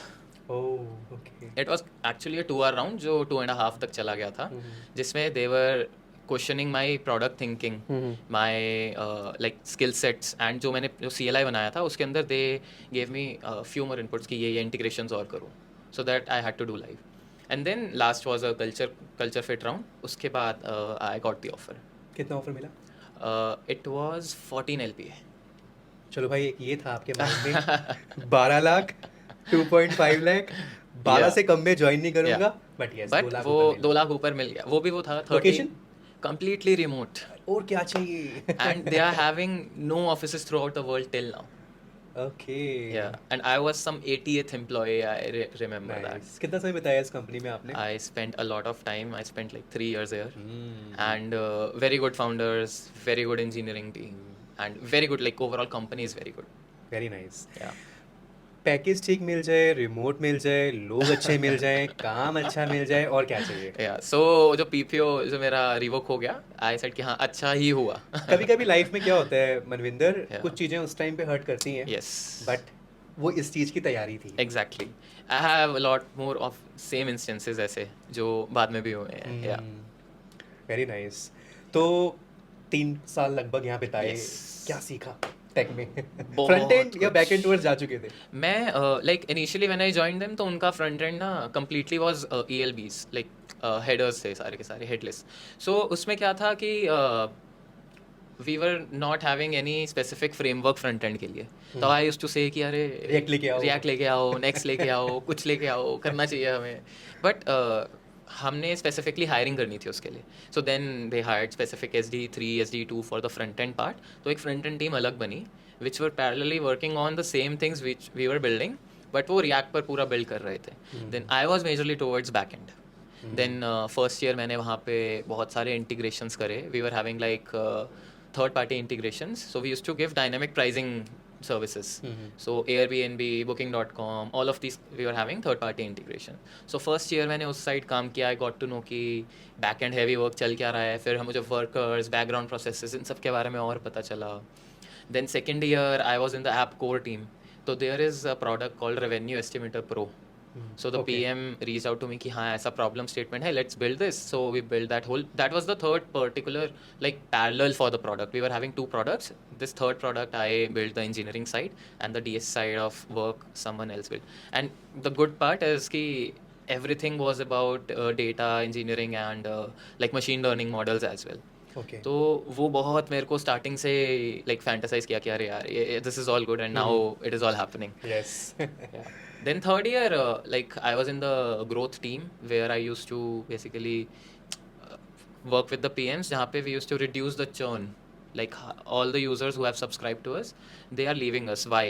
Oh okay. It was actually a 2 hour round जो 2.5 तक चला गया था, जिसमें they were questioning my product thinking, my like skill sets, and जो मैंने जो CLI बनाया था उसके अंदर they gave me few more inputs कि ये इंटीग्रेशंस और करूँ, so that I had to do live. And then last was a culture fit round. उसके बाद आई गॉट द ऑफर. कितना ऑफर मिला? It was 14 LPA. चलो भाई, एक ये था आपके माइंड में 12 लाख, 2.5 लाख, 12 Yeah. से कम में ज्वाइन नहीं करूंगा, Yeah. But yes 2 but lakh वो ऊपर मिला. 2 लाख ऊपर मिल गया. वो भी वो था 30 Location? completely remote. और क्या चाहिए? And they are having no offices throughout the world till now. Okay. Yeah, and I was some 80th employee. I remember that. कितना समय बिताया इस कंपनी में आपने? I spent a lot of time. I spent like 3 years there, Hmm. and very good founders, very good engineering team, and very good like overall company is very good. Very nice. Yeah. Package ठीक मिल जाए, remote मिल जाए, लोग अच्छे मिल जाए, काम अच्छा मिल जाए, और क्या चाहिए? Yeah. So जो PPO जो मेरा रिवोक हो गया, I said कि हाँ अच्छा ही हुआ. कभी कभी लाइफ में क्या होता है मनविंदर, Yeah. कुछ चीज़ें उस टाइम पे हर्ट करती हैं, Yes. बट वो इस चीज़ की तैयारी थी. Exactly. I have a lot more of same instances ऐसे जो बाद में भी हुए हैं. Yeah. Very nice. तो 3 साल लगभग यहाँ बिताए. Yes. क्या सीखा टेक में? बहुत फ्रंट एंड या कुछ. बैक एंड टूवर्ड्स जा चुके थे? मैं like initially when I joined them तो उनका फ्रंट एंड ना completely was ELBs, like headers थे सारे के सारे हेडलेस. सो उसमें क्या था कि we were not having any specific framework front end के लिए. तो आई यूज्ड टू से कि अरे React लेके आओ. नेक्स्ट लेके आओ, कुछ लेके आओ, करना चाहिए हमें. बट हमने स्पेसिफिकली हायरिंग करनी थी उसके लिए. So then they hired specific SD3 SD2 for the front end part. तो एक फ्रंट एंड टीम अलग बनी which were parallelly working on the same things which we were building, but वो रिएक्ट पर पूरा बिल्ड कर रहे थे. Then I was majorly towards back end. Then first year मैंने वहाँ पे बहुत सारे इंटीग्रेशंस करे. We were having like third party integrations, so we used to give dynamic pricing services. So Airbnb, Booking.com, all of these we were having third party integration. So first year मैंने उस side काम किया. I got to know कि back end heavy work चल क्या रहा है. फिर मुझे workers, background processes, इन सब के बारे में और पता चला. Then second year I was in the app core team. So there is a product called Revenue Estimator Pro. So the Okay. PM reached out to me कि हाँ ऐसा problem statement है, let's build this. So we built that whole. That was the third particular like parallel for the product. We were having 2 products. This third product I built the engineering side, and the DS side of work someone else built. And the good part is कि everything was about data engineering and like machine learning models as well. Okay. तो वो बहुत मेरे को starting से like fantasize किया कि अरे यार this is all good and now it is all happening. Yes. Yeah. Then third year, like I was in the growth team where I used to basically work with the PMs. जहाँ पे we used to reduce the churn. Like all the users who have subscribed to us, they are leaving us. Why?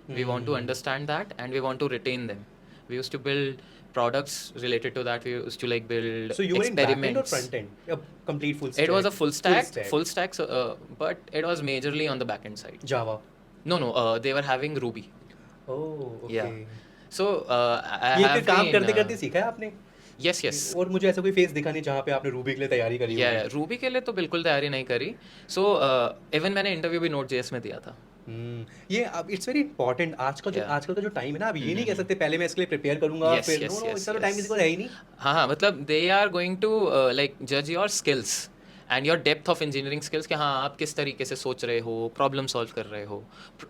We want to understand that and we want to retain them. We used to build products related to that. We used to like build So you were in back end or experiments. front end? A complete full stack. It was a full stack, stack. full stack. So, but it was majorly on the back end side. Java. No, no, they were having Ruby. Oh, okay. Yeah. So I ये have फिर काम been, करते करते सीखा है आपने? yes, yes. और मुझे ऐसा कोई फेस दिखा नहीं जहाँ पे आपने रूबी के लिए तैयारी करी या होगी। रूबी के लिए तो बिल्कुल तैयारी नहीं करी. सो इवन मैंने इंटरव्यू भी Node.js में दिया था. ये अब इट्स वेरी इंपॉर्टेंट Yeah. आजकल का जो टाइम है ना, अब ये नहीं कह सकते पहले मैं इसके लिए प्रिपेयर करूंगा Yes, फिर yes, नो नो yes, इसका तो टाइम yes. किसी को है ही नहीं। हाँ हाँ, मतलब they are going to like जज your skills and your depth of engineering skills कि हाँ आप किस तरीके से सोच रहे हो, प्रॉब्लम सॉल्व कर रहे हो.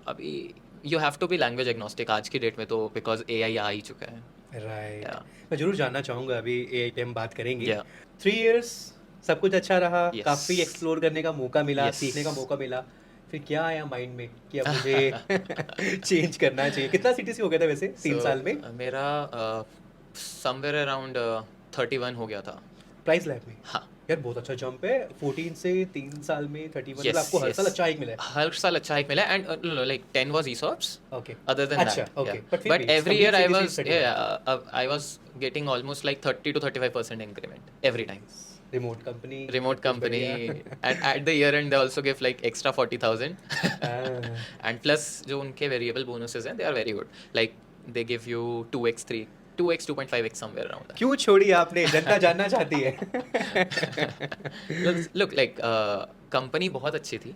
अभी you have to be language agnostic आज की डेट में, तो बिकॉज AI आ ही चुका है. राइट। Yeah. मैं जरूर जानना चाहूंगा, अभी एआई पे हम बात करेंगे। Yeah. 3 इयर्स सब कुछ अच्छा रहा, Yes. काफी एक्सप्लोर करने का मौका मिला, Yes. सीखने का मौका मिला, फिर क्या आया माइंड में कि अब मुझे चेंज करना चाहिए? कितना CTC हो गया था वैसे 3 So, साल में? मेरा समवेयर अराउंड 31 हो गया था. प्राइस लैब में? हाँ. यार बहुत अच्छा जंप है, 14 से 3 साल में 31। मतलब Yes, आपको हर yes. साल अच्छा हाइक मिला है। हर साल अच्छा हाइक मिला and like 10 was ESOPs. Okay. Other than अच्छा, that, okay. yeah. But फिर But भी, every complete year I CTC was 31. I was getting almost like 30 to 35% increment every time. Remote company. Remote company and at the year end they also give like extra 40,000 and plus जो उनके variable bonuses हैं they are very good. Like they give you 2x 2.5x somewhere around that. क्यों छोड़ी आपने? जनता जानना चाहती है। Look like company बहुत अच्छी थी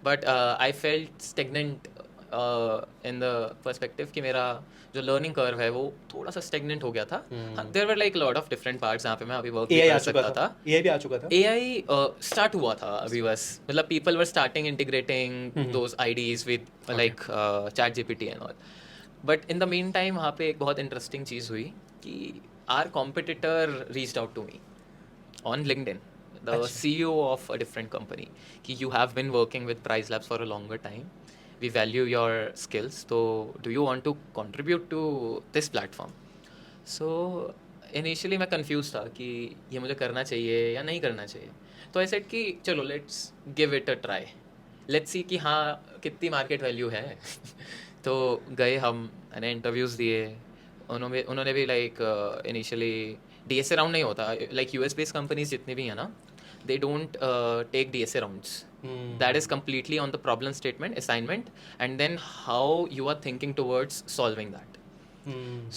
but I felt stagnant in the perspective कि मेरा जो learning curve है वो थोड़ा सा stagnant हो गया था. There were like a lot of different parts जहाँ पे मैं अभी work भी AI आ कर चुका सकता था, था. AI भी आ चुका था। AI start हुआ था अभी बस, मतलब people were starting integrating those IDs with like ChatGPT and all. But in the meantime वहाँ पे एक बहुत interesting चीज़ हुई कि our competitor reached out to me on LinkedIn, the अच्छा। CEO of a different company, कि you have been working with Price Labs for a longer time, we value your skills, so do you want to contribute to this platform? So initially मैं confused था कि ये मुझे करना चाहिए या नहीं करना चाहिए. तो I said कि चलो let's give it a try, let's see कि हाँ कितनी market value है. तो गए हम, मैंने इंटरव्यूज़ दिए, उन्होंने भी लाइक इनिशियली DSA राउंड नहीं होता, लाइक US बेस्ड कंपनीज जितनी भी हैं ना, they don't take DSA rounds. That is completely on the problem statement, assignment, and then how you are thinking towards solving that.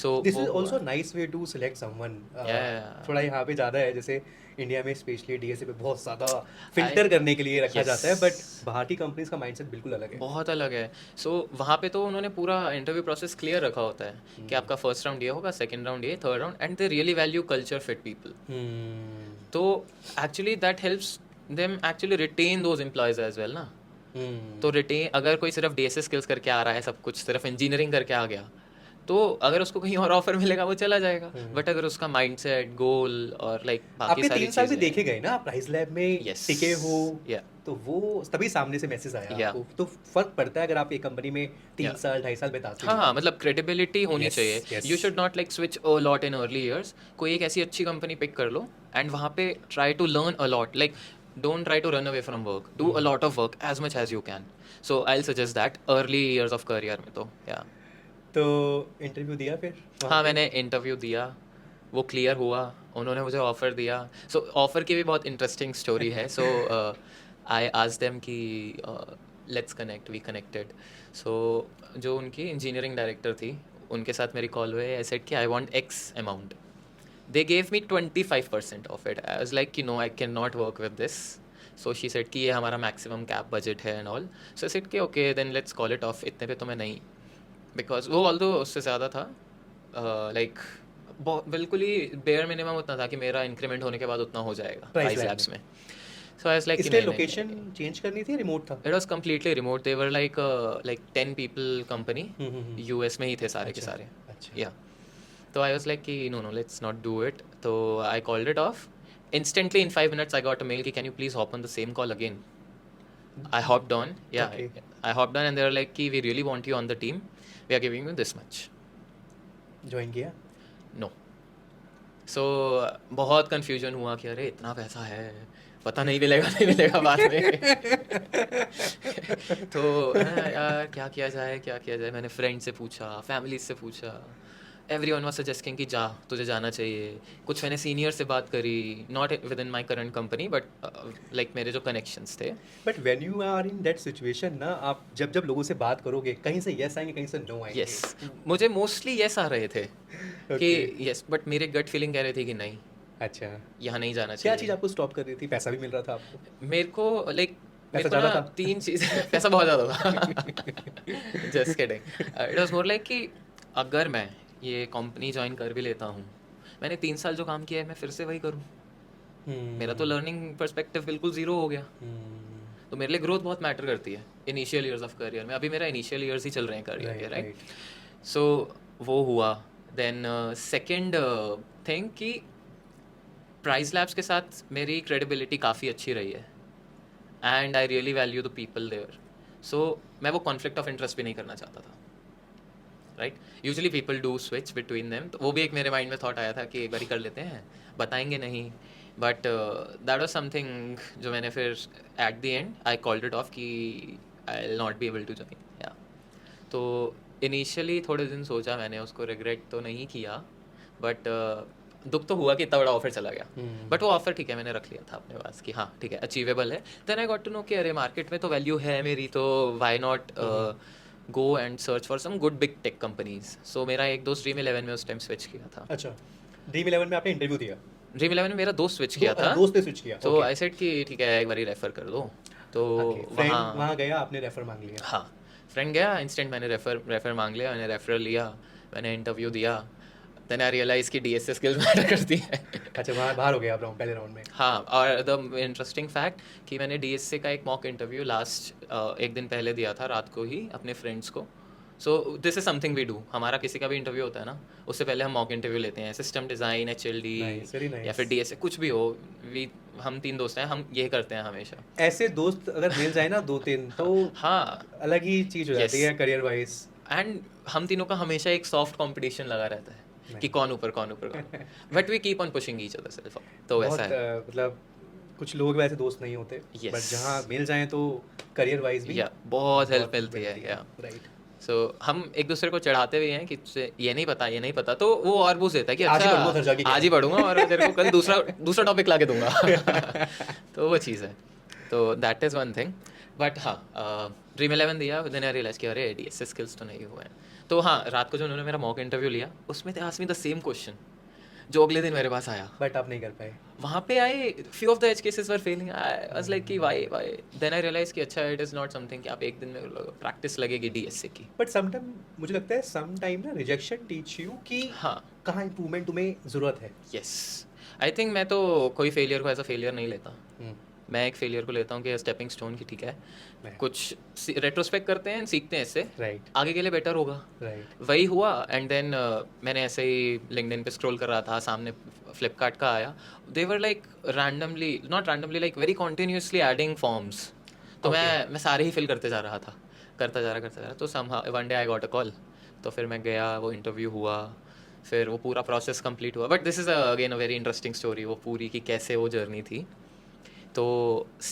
So this वो is हुआ. Also nice way to select someone. Yeah. थोड़ा यहाँ पे ज़्यादा है, जैसे India में specially DSA पे बहुत ज़्यादा फिल्टर करने के लिए रखा Yes. जाता है, बट बाहर की कंपनीज का माइंडसेट बिल्कुल अलग है। बहुत अलग है. सो वहाँ पे तो उन्होंने पूरा इंटरव्यू प्रोसेस क्लियर रखा होता है कि आपका फर्स्ट राउंड ये होगा, सेकंड राउंड ये, third round, and they really value culture fit people. तो actually that helps them actually retain those employees as well ना. तो रिटेन, अगर कोई सिर्फ DSA स्किल्स करके आ रहा है, सब कुछ सिर्फ इंजीनियरिंग करके आ गया, तो अगर उसको कहीं और ऑफर मिलेगा वो चला जाएगा. बट अगर उसका माइंडसेट, गोल और लाइक बाकी आपके सारी 3 साल भी चीजें, देखे गए ना प्राइस लैब में, Yes. टिके हो, Yeah. तो वो तभी सामने से मैसेज आया Yeah. आपको। तो फर्क पड़ता है अगर आप एक कंपनी में 3 Yeah. साल 2.5 साल बिताते हाँ हो। हाँ, मतलब क्रेडिबिलिटी होनी Yes, चाहिए. yes. You should not like switch a lot in early years. कोई एक ऐसी अच्छी कंपनी पिक कर लो एंड वहाँ पे try to learn a lot. Like don't try to run away from work, do a lot of work as much as you can. So I will suggest that early years of career में. तो या तो interview दिया फिर? हाँ, मैंने interview दिया, वो क्लियर हुआ, उन्होंने मुझे ऑफ़र दिया. सो ऑफ़र की भी बहुत इंटरेस्टिंग स्टोरी है. सो आई आस्क्ड देम कि लेट्स कनेक्ट, वी कनेक्टेड. सो जो उनकी इंजीनियरिंग डायरेक्टर थी, उनके साथ मेरी कॉल हुई. आई सेड कि I want X amount. They gave me 25% of it. I was like कि no, I can not work with this. So she said कि ये हमारा मैक्सिमम कैप बजट है and all. So I said कि okay then let's call it off. इतने पे तो मैं नहीं, बिकॉज वो ऑल्दो उससे ज़्यादा था, लाइक बिल्कुल ही बेयर मिनिमम उतना था कि मेरा इंक्रीमेंट होने के बाद उतना हो जाएगा Price प्राइस lab लैब्स में. सो आई वाज लाइक इसलिए लोकेशन चेंज करनी थी, रिमोट था? It was completely remote. They were like 10 people company, US में ही थे सारे के सारे. अच्छा। या तो आई वाज लाइक कि no no let's not do it. तो I called it off. Instantly in 5 minutes I got a mail कि can you please hop on the same call again. I hopped on. Yeah, Okay. I hopped on and they were like कि we really want you on the team. We are giving you this much. Join किया? No. So बहुत confusion हुआ कि अरे इतना पैसा है, पता नहीं मिलेगा नहीं मिलेगा बाद में. तो यार क्या किया जाए. मैंने फ्रेंड से पूछा, फैमिली से पूछा, एवरीवन वाज सजेस्टिंग कि जा, तुझे जाना चाहिए। कुछ मैंने सीनियर से बात करी, not within my current company but like मेरे जो कनेक्शंस थे। But when you are in that situation ना, आप जब जब लोगों से बात करोगे, कहीं से यस आएंगे, कहीं से नो आएंगे। यस, मुझे मोस्टली यस आ रहे थे कि Okay. यस, बट मेरे गट फीलिंग कह रही थी कि नहीं, अच्छा, यहाँ नहीं जाना क्या चीज़ चाहिए। आपको स्टॉप कर रही थी? पैसा भी मिल रहा था आपको? मेरे को लाइक पैसा मेरे को ज़्यादा ना था? 3 चीज़ें पैसा बहुत ज़्यादा था। Just kidding. It was more like कि अगर मैं ये कंपनी जॉइन कर भी लेता हूँ, मैंने 3 साल जो काम किया है मैं फिर से वही करूँ। मेरा तो लर्निंग पर्सपेक्टिव बिल्कुल ज़ीरो हो गया। तो मेरे लिए ग्रोथ बहुत मैटर करती है इनिशियल ईयर्स ऑफ करियर में। अभी मेरा इनिशियल ईयर्स ही चल रहे हैं करियर के, राइट? सो वो हुआ। देन सेकंड थिंग कि प्राइस लैब्स के साथ मेरी क्रेडिबिलिटी काफ़ी अच्छी रही है and I really value the people there. So मैं वो कॉन्फ्लिक्ट ऑफ इंटरेस्ट भी नहीं करना चाहता था, right? Usually people do switch between them, तो वो भी एक मेरे माइंड में थॉट आया था कि एक बार ही कर लेते हैं, बताएंगे नहीं। बट दैट वाज समथिंग जो मैंने फिर at the end I called it off कि I will not be able to join. या तो इनिशियली थोड़े दिन सोचा मैंने, उसको रिग्रेट तो नहीं किया, बट दुख तो हुआ कि इतना बड़ा ऑफर चला गया। बट वो ऑफर ठीक है, मैंने रख लिया था अपने पास कि हाँ ठीक है, अचीवेबल है। Then I got to know कि अरे मार्केट में तो वैल्यू है मेरी, तो why not go and search for some good big tech companies. So मेरा एक दोस्त Dream11 में उस टाइम स्विच किया था। अच्छा, Dream11 में आपने इंटरव्यू दिया? Dream11 में मेरा दोस्त स्विच किया था, दोस्त ने स्विच किया? तो Okay. आई सेड कि ठीक है एक बार ही रेफर कर दो। तो Okay, friend वहाँ वहाँ गया, आपने रेफर मांग लिया? हाँ, फ्रेंड गया, इंस्टेंट मैंने रेफर मांग लिया, मैंने रेफरल लिया, मैंने इंटरव्यू दिया। देन आई रियलाइज कि DSA स्किल्स मैटर करती है। अच्छा, वहाँ बाहर हो गया आप पहले राउंड में? हाँ, और द इंटरेस्टिंग फैक्ट कि मैंने DSA का एक मॉक इंटरव्यू लास्ट एक दिन पहले दिया था रात को ही अपने फ्रेंड्स को। So this is something we do. हमारा किसी का भी इंटरव्यू होता है ना, उससे पहले हम मॉक इंटरव्यू लेते हैं, system design, HLD Nice, very nice. या फिर DSA, कुछ भी हो। हम 3 दोस्त हैं, हम ये करते हैं हमेशा। ऐसे दोस्त अगर मिल जाए ना 2-3, तो हाँ, अलग ही चीज़ हो जाती Yes. है करियर वाइज। एंड हम तीनों का हमेशा एक सॉफ्ट कंपटीशन लगा रहता है कि कौन ऊपर कौन ऊपर। But we keep on pushing each other self, तो बहुत वैसा है। मतलब कुछ लोग वैसे दोस्त नहीं होते, Yes. बट जहाँ मिल जाए तो करियर वाइज भी या बहुत हेल्प मिलती है। या राइट। सो हम एक दूसरे को चढ़ाते भी हैं कि तुझे ये नहीं पता, ये नहीं पता, तो वो और बूझ देता है कि आज ही पढ़ूंगा, घर अच्छा जाके क्या? आज ही पढ़ूंगा और तेरे को कल दूसरा टॉपिक ला के दूंगा। तो वो चीज़ है, तो that is one thing. But हाँ, Dream11 दिया, देन आई रियलाइज कि अरे DSA स्किल्स तो नहीं हुए हैं। तो हाँ, रात को जो उन्होंने मेरा मॉक इंटरव्यू लिया, उसमें they asked me the same question जो अगले दिन मेरे पास आया। बट आप नहीं कर पाए? वहाँ पे आए, few of the edge cases were failing. I was like कि वाई। देन आई रियलाइज कि अच्छा इट इज़ नॉट समथिंग कि आप एक दिन में प्रैक्टिस लगेगी DSA की। बट समटाइम मुझे लगता है समटाइम ना रिजेक्शन टीच यू कि हाँ, कहाँ इंप्रूवमेंट तुम्हें ज़रूरत है। यस, आई थिंक मैं तो कोई फेलियर को एज अ फेलियर नहीं लेता। मैं एक फेलियर को लेता हूँ कि स्टेपिंग स्टोन की, ठीक है Right. कुछ रेट्रोस्पेक्ट करते हैं, सीखते हैं इससे, राइट आगे के लिए बेटर होगा। राइट। वही हुआ। एंड देन मैंने ऐसे ही लिंक्डइन पे स्क्रॉल कर रहा था, सामने फ्लिपकार्ट का आया। They were like randomly, not randomly, like very continuously adding forms. तो मैं सारे ही फिल करते जा रहा था, करता जा रहा। तो somehow one day I got a call, तो फिर मैं गया, वो इंटरव्यू हुआ, फिर वो पूरा प्रोसेस कंप्लीट हुआ। But this is again a very interesting story, वो पूरी की कैसे वो जर्नी थी। तो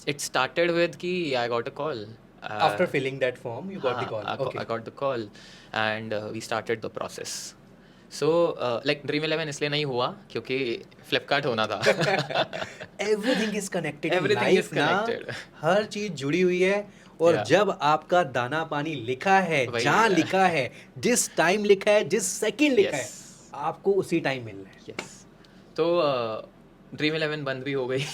इट स्टार्टेड विद कि I got a call after filling that form you got the call? I got the call and we started the process. So like Dream11 इसलिए नहीं हुआ क्योंकि फ्लिपकार्ट होना था। Everything is connected. Everything is connected. हर चीज जुड़ी हुई है, और Yeah. जब आपका दाना पानी लिखा है, वही जहाँ है। लिखा है, जिस टाइम लिखा है, जिस सेकंड लिखा Yes. है, आपको उसी टाइम मिलना है। Yes. तो Dream11 बंद भी हो गई।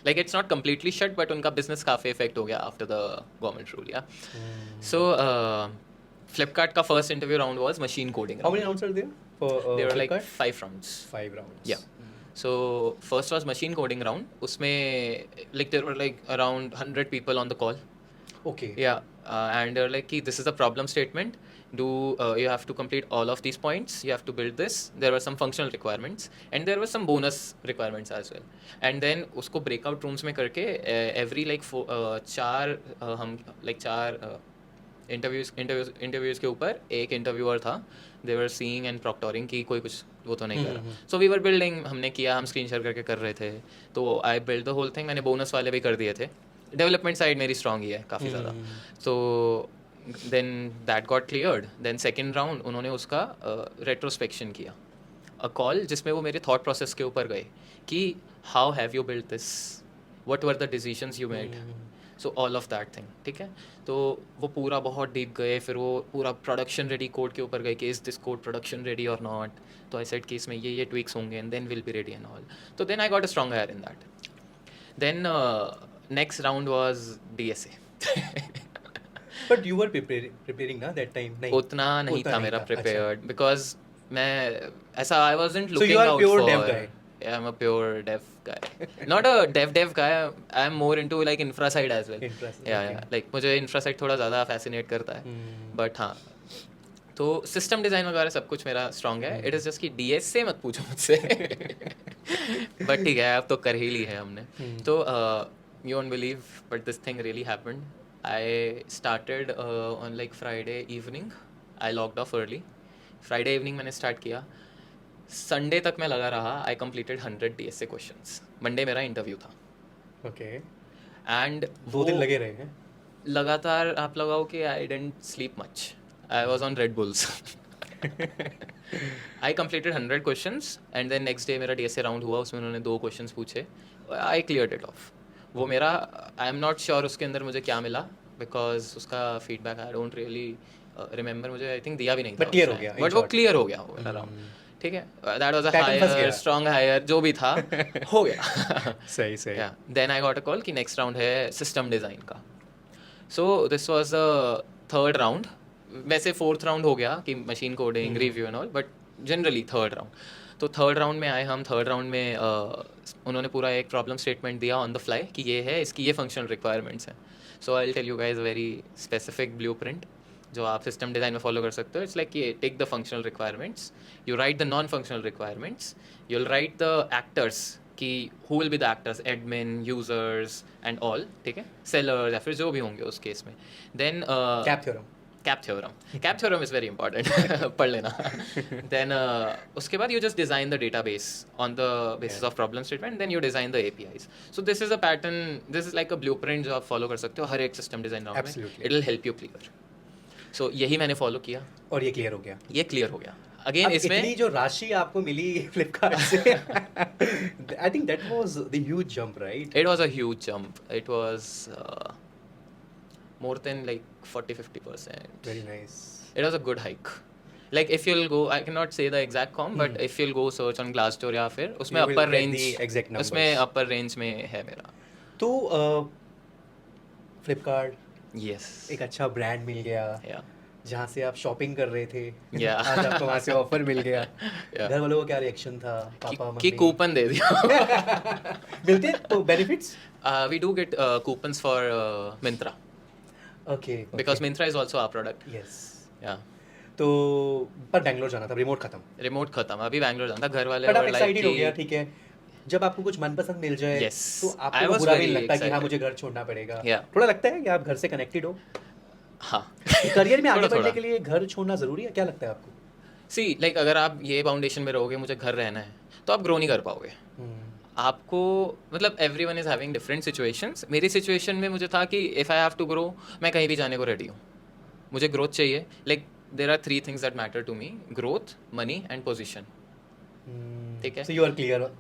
Like it's not completely shut, but उनका business काफ़ी affect हो गया after the government rule, yeah. So Flipkart का first interview round was machine coding How round. many rounds are there for There were like Flipkart? 5 rounds. 5 rounds. Yeah. So first was machine coding round. उसमें like there were like around 100 people on the call. Okay. Yeah, and they're like, this is a problem statement. You have to complete all of these points. You have to build this. There were some functional requirements, and there were some bonus requirements as well. And then उसको breakout rooms में करके every like चार interviews के ऊपर एक interviewer था. They were seeing and proctoring कि कोई कुछ वो तो नहीं कर रहा. So we were building, हमने किया, हम स्क्रीन शेयर करके कर रहे थे. तो I built the whole thing. मैंने बोनस वाले भी कर दिए थे. डेवलपमेंट साइड मेरी स्ट्रांग ही है काफ़ी ज़्यादा. तो then that got cleared. Then second round उन्होंने उसका रेट्रोस्पेक्शन किया, अ कॉल जिसमें वो मेरे थॉट प्रोसेस के ऊपर गए कि how have you built this, what were the decisions you made, so all of that thing. ठीक है, तो वो पूरा बहुत डीप गए. फिर वो पूरा प्रोडक्शन रेडी कोड के ऊपर गए कि is this code production ready और नॉट. तो आई सेड कि इसमें ये ट्विक्स होंगे and then will be ready and all. तो then I got a strong hire in that. Then next round was DSA. But you were preparing ना that time? नहीं, उतना नहीं उतना था नहीं मेरा था, प्रिपेयर्ड, बिकॉज मैं ऐसा I wasn't So looking you are out pure for. dev guy. Yeah, I'm a pure dev guy. Not a dev guy. I'm more into like infra side as well. Infra side, Yeah, okay. yeah. Like मुझे infra side थोड़ा ज़्यादा fascinate करता है. But हाँ, तो system design वगैरह सब कुछ मेरा स्ट्रॉन्ग है. इट इज़ जस्ट कि DSA मत पूछो मुझसे. बट ठीक है, अब तो कर ही ली है हमने. तो you won't believe but this thing really happened. I started on like Friday evening. I logged off early. Friday evening मैंने स्टार्ट किया. संडे तक मैं लगा रहा. I completed 100 DSA questions. Monday मेरा इंटरव्यू था. ओके, एंड 2 दिन लगे रहे हैं. लगातार आप लगाओ कि I didn't sleep much. I was on Red Bulls. I completed 100 questions and then next day मेरा DSA राउंड हुआ. उसमें उन्होंने 2 क्वेश्चंस पूछे. आई क्लियर्ड इट ऑफ. वो मेरा आई एम नॉट श्योर उसके अंदर मुझे क्या मिला, बिकॉज उसका feedback I don't really remember. मुझे आई थिंक दिया भी नहीं था. But clear हो गया, in बट वो short. क्लियर हो गया वो मेरा राउंड. ठीक है, दैट वाज अ Pattern फंस हायर गया. स्ट्रॉन्ग हायर जो भी था हो गया. सही सही. Yeah. Then I got a call कि next round है system design का. So this was the third round. वैसे fourth round हो गया कि machine coding, review and all, but generally third round. तो third round में आए हम. third round में उन्होंने पूरा एक problem statement दिया on the fly कि ये है, इसकी ये functional requirements हैं. So I'll tell you guys a very specific blueprint जो आप सिस्टम डिज़ाइन में फॉलो कर सकते हो. इट्स लाइक कि take the functional requirements, you write the non functional requirements, you will write the actors कि who will be the actors, admin, users and all. ठीक है, सेलर्स या फिर जो भी होंगे उस केस में. Then cap theorem is very important. पढ़ लेना. देन उसके बाद you just design the database on the basis of problem statement. Then you design the APIs. So this is a pattern, this is like a blueprint जो आप follow कर सकते हो हर एक सिस्टम डिज़ाइन राउंड में. Absolutely. It will help you clear. So यही मैंने फॉलो किया. और ये क्लियर हो गया. ये क्लियर हो गया. अगेन अब इसमें इतनी जो राशि आपको मिली फ्लिपकार्ट से, I think that was the huge jump, right? it was a huge jump. It was more than like 40-50%. Very nice. It was a good hike. Like if you'll go, I cannot say the exact com, but if you'll go search on Glassdoor या फिर उसमें You will upper get range, the exact numbers. उसमें upper range में है मेरा. तो Flipkart Yes. एक अच्छा ब्रांड मिल गया Yeah. जहाँ से आप शॉपिंग कर रहे थे. Yeah. आज आपको वहाँ से ऑफर मिल गया. Yeah. घर वालों का क्या रिएक्शन था? पापा कि मम्मी कूपन दे दिया. मिलते हैं तो benefits? We do get coupons for Myntra okay, because Myntra is also our product. Yes. Yeah. तो पर बैंगलोर जाना था, रिमोट खत्म. रिमोट खत्म. अभी बैंगलोर जाना था. घर वाले बट आप were like एक्साइटेड हो कि- गया, ठीक है. जब आपको कुछ मनपसंद मिल जाए Yes. तो I आपको was बुरा भी very नहीं लगता कि हाँ excited. मुझे घर छोड़ना पड़ेगा. Yeah. थोड़ा लगता है कि आप घर से कनेक्टेड हो. हाँ. करियर में आगे थोड़ा- बढ़ने थोड़ा. के लिए घर छोड़ना जरूरी है, क्या लगता है आपको? सी लाइक अगर आप ये फाउंडेशन में रहोगे मुझे घर रहना है तो आप ग्रो नहीं कर पाओगे. आपको मतलब everyone is having different situations. मेरी सिचुएशन में मुझे था कि if I have to grow, मैं कहीं भी जाने को रेडी हूँ. मुझे ग्रोथ चाहिए. Like there are 3 things that matter to me: growth, money and position. ठीक है. So you are clear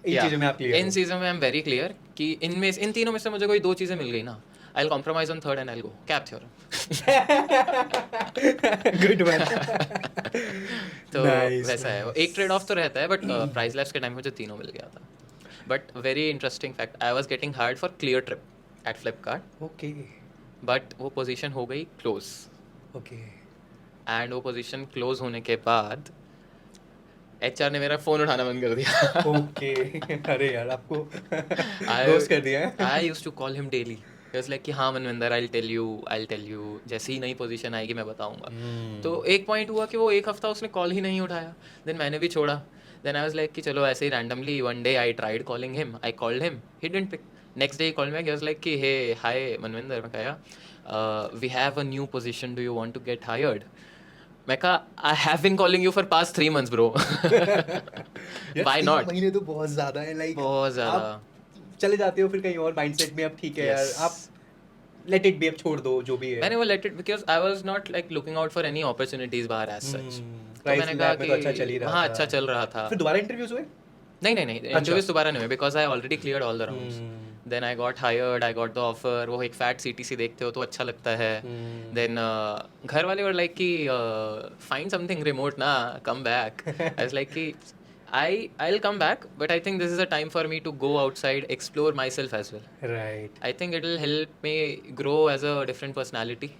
in Yeah. चीजों में, आप क्लियर इन चीज़ों में आई एम वेरी क्लियर कि इन तीनों में से मुझे कोई 2 चीज़ें मिल गई ना, I will compromise on third and I will go. Cap theorem. Good man. तो Nice, वैसा है. एक ट्रेड ऑफ तो रहता है बट प्राइस लैब्स के टाइम मुझे तीनों मिल गया था. But very interesting fact, I was getting hired for Cleartrip at Flipkart, okay but वो पोजीशन हो गई क्लोज. ओके. एंड वो पोजीशन क्लोज होने के बाद HR ने मेरा फ़ोन उठाना बंद कर दिया. ओके. अरे यार आपको रोस्ट कर दिया है. I used to call him daily. He was like कि हाँ मनविंदर, I'll tell you जैसे ही नई पोजीशन आएगी मैं बताऊंगा. तो एक पॉइंट हुआ कि वो एक हफ्ता उसने कॉल ही नहीं उठाया. देन मैंने भी छोड़ा. देन आई वाज लाइक कि चलो ऐसे ही randomly one day I tried calling him, I called him, he didn't pick. Next day he called me, he was like कि हे हाय मनविंदर. मैं कहा we have a new position, do you want to get hired? मैं कहा I have been calling you for past 3 months bro. Why not? महीने तो बहुत ज्यादा है. लाइक बहुत ज़्यादा. चले जाते हो फिर कहीं और माइंडसेट में, अब ठीक है यार आप लेट इट बी, अब छोड़ दो जो भी है? मैंने वो let it because I was not like looking out for any opportunities बाहर एज सच। तो प्राइस मैंने कहा लैब में तो अच्छा चल ही कि रहा हाँ था। अच्छा चल रहा था। फिर दोबारा इंटरव्यूज हुए? नहीं नहीं नहीं, इंटरव्यूज दोबारा नहीं हुए because I already cleared all the Hmm. Rounds. Then I got hired, I got the offer. वो एक फैट सीटीसी देखते हो तो अच्छा लगता है। देन घर वाले वर लाइक कि फाइंड समथिंग रिमोट ना, come back. I was like कि I will come back but I think this is a time for me to go outside, explore myself as well. Right. I think it will help me grow as a different personality.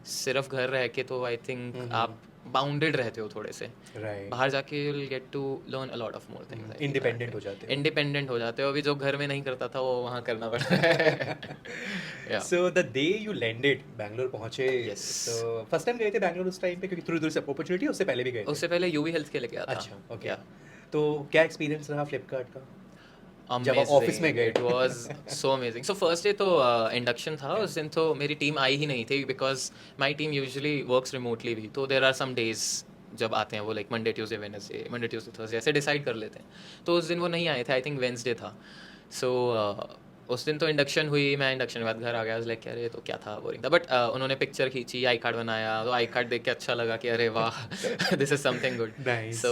सिर्फ घर रह के तो I think आप bounded रहते हो थोड़े से। राइट। बाहर जाके you will get to learn a lot of more things. Independent हो जाते हो। इंडिपेंडेंट हो जाते हो। अभी जो घर में नहीं करता था वो वहाँ करना पड़ता है। Yeah. So the day you landed, Bangalore पहुंचे, Yes. तो फर्स्ट टाइम गए थे बैंगलोर उस टाइम पे, क्योंकि थ्रू से अपॉर्चुनिटी, उससे पहले भी गए थे? उससे पहले यूवी हेल्थ के लिए गया था। अच्छा, ओके। Yeah. तो क्या एक्सपीरियंस रहा फ्लिपकार्ट का जब आप ऑफिस में गए? It was so amazing. So first day तो इंडक्शन था। उस दिन तो मेरी टीम आई ही नहीं थी because my team usually works remotely भी। तो देर आर सम डेज जब आते हैं वो like Monday Tuesday Wednesday, Monday Tuesday Thursday ऐसे डिसाइड कर लेते हैं। तो उस दिन वो नहीं आए थे, आई थिंक वेंसडे था। सो उस दिन तो इंडक्शन हुई, मैं इंडक्शन के बाद घर आ गया। लाइक अरे तो क्या था, बोरिंग था। बट उन्होंने पिक्चर खींची, आई कार्ड बनाया, तो आई कार्ड देख के अच्छा लगा कि अरे वाह this is something good. Nice. So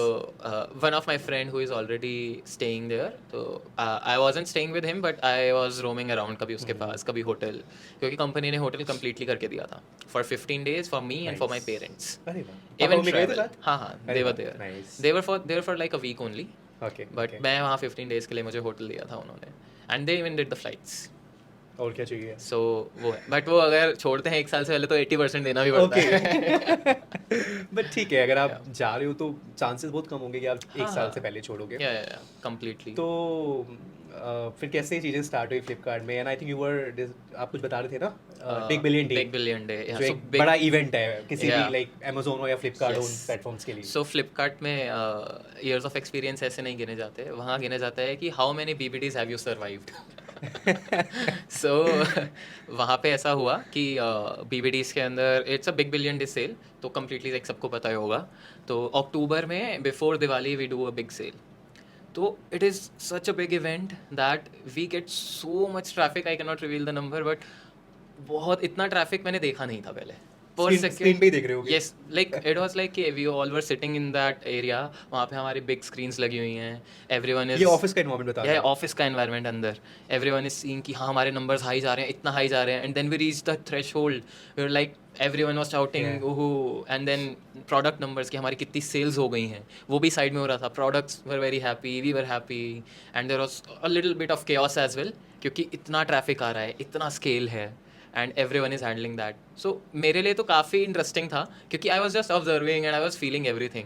one of my friend who is already staying there, तो I wasn't staying with him but I was roaming around, कभी उसके पास कभी होटल, क्योंकि कंपनी ने होटल कम्प्लीटली करके दिया था for 15 days for me and for my parents. अरे वाह, इवन मम्मी गए थे ट्रैवल, साथ? हाँ हाँ, अरे दे वर वाह, there. nice. They were for like a week only. Okay, but मैं वहाँ 15 days के लिए, मुझे होटल दिया था उन्होंने, and they even did the flights. और क्या चाहिए? सो वो है, बट वो अगर छोड़ते हैं 1 साल से पहले तो 80% देना भी पड़ता है। ओके। बट ठीक है, अगर आप जा रहे हो तो चांसेस बहुत कम होंगे कि आप एक हाँ, साल से पहले छोड़ोगे। या कंप्लीटली। तो फिर कैसे चीज़ें स्टार्ट हुई फ्लिपकार्ट में? And I think you were, आप कुछ बता रहे थे ना, big billion day, big billion day, जो एक बड़ा इवेंट है किसी भी Yeah. लाइक अमेज़न हो या फ्लिपकार्ट हो, उन Yes. प्लेटफॉर्म्स के लिए। सो फ्लिपकार्ट में ईयर्स ऑफ एक्सपीरियंस ऐसे नहीं गिने जाते, वहाँ गिने जाता है कि how many BBDs have you survived. So वहाँ पे ऐसा हुआ कि BBDs के अंदर it's a big billion day sale, तो कम्प्लीटली लाइक सबको पता ही होगा। तो अक्टूबर में before Diwali we do a big sale. तो it is such a big event that we get so much traffic, I can not reveal the number, but बहुत इतना ट्रैफिक मैंने देखा नहीं था पहले। पर स्क्रीन पे ही देख रहे होगे। Yes, like it was like we all were sitting in that area, वहाँ पे हमारी बिग स्क्रीन्स लगी हुई हैं, एवरीवन इज, ये ऑफिस का एनवायरनमेंट बता रहे या हैं। ऑफिस का एनवायरनमेंट अंदर, एवरीवन इज सीइंग कि हाँ हमारे नंबर्स हाई जा रहे हैं, इतना हाई जा रहे हैं, and then we reach the threshold, we were like everyone was shouting ओहो, एंड देन प्रोडक्ट नंबर्स की हमारी कितनी सेल्स हो गई हैं वो भी साइड में हो रहा था। Products were very happy, we were happy, and there was a little bit of chaos as well, क्योंकि इतना ट्रैफिक आ रहा है, इतना स्केल है, and everyone is handling that. So मेरे लिए तो काफ़ी इंटरेस्टिंग था, क्योंकि I was just observing and I was feeling everything,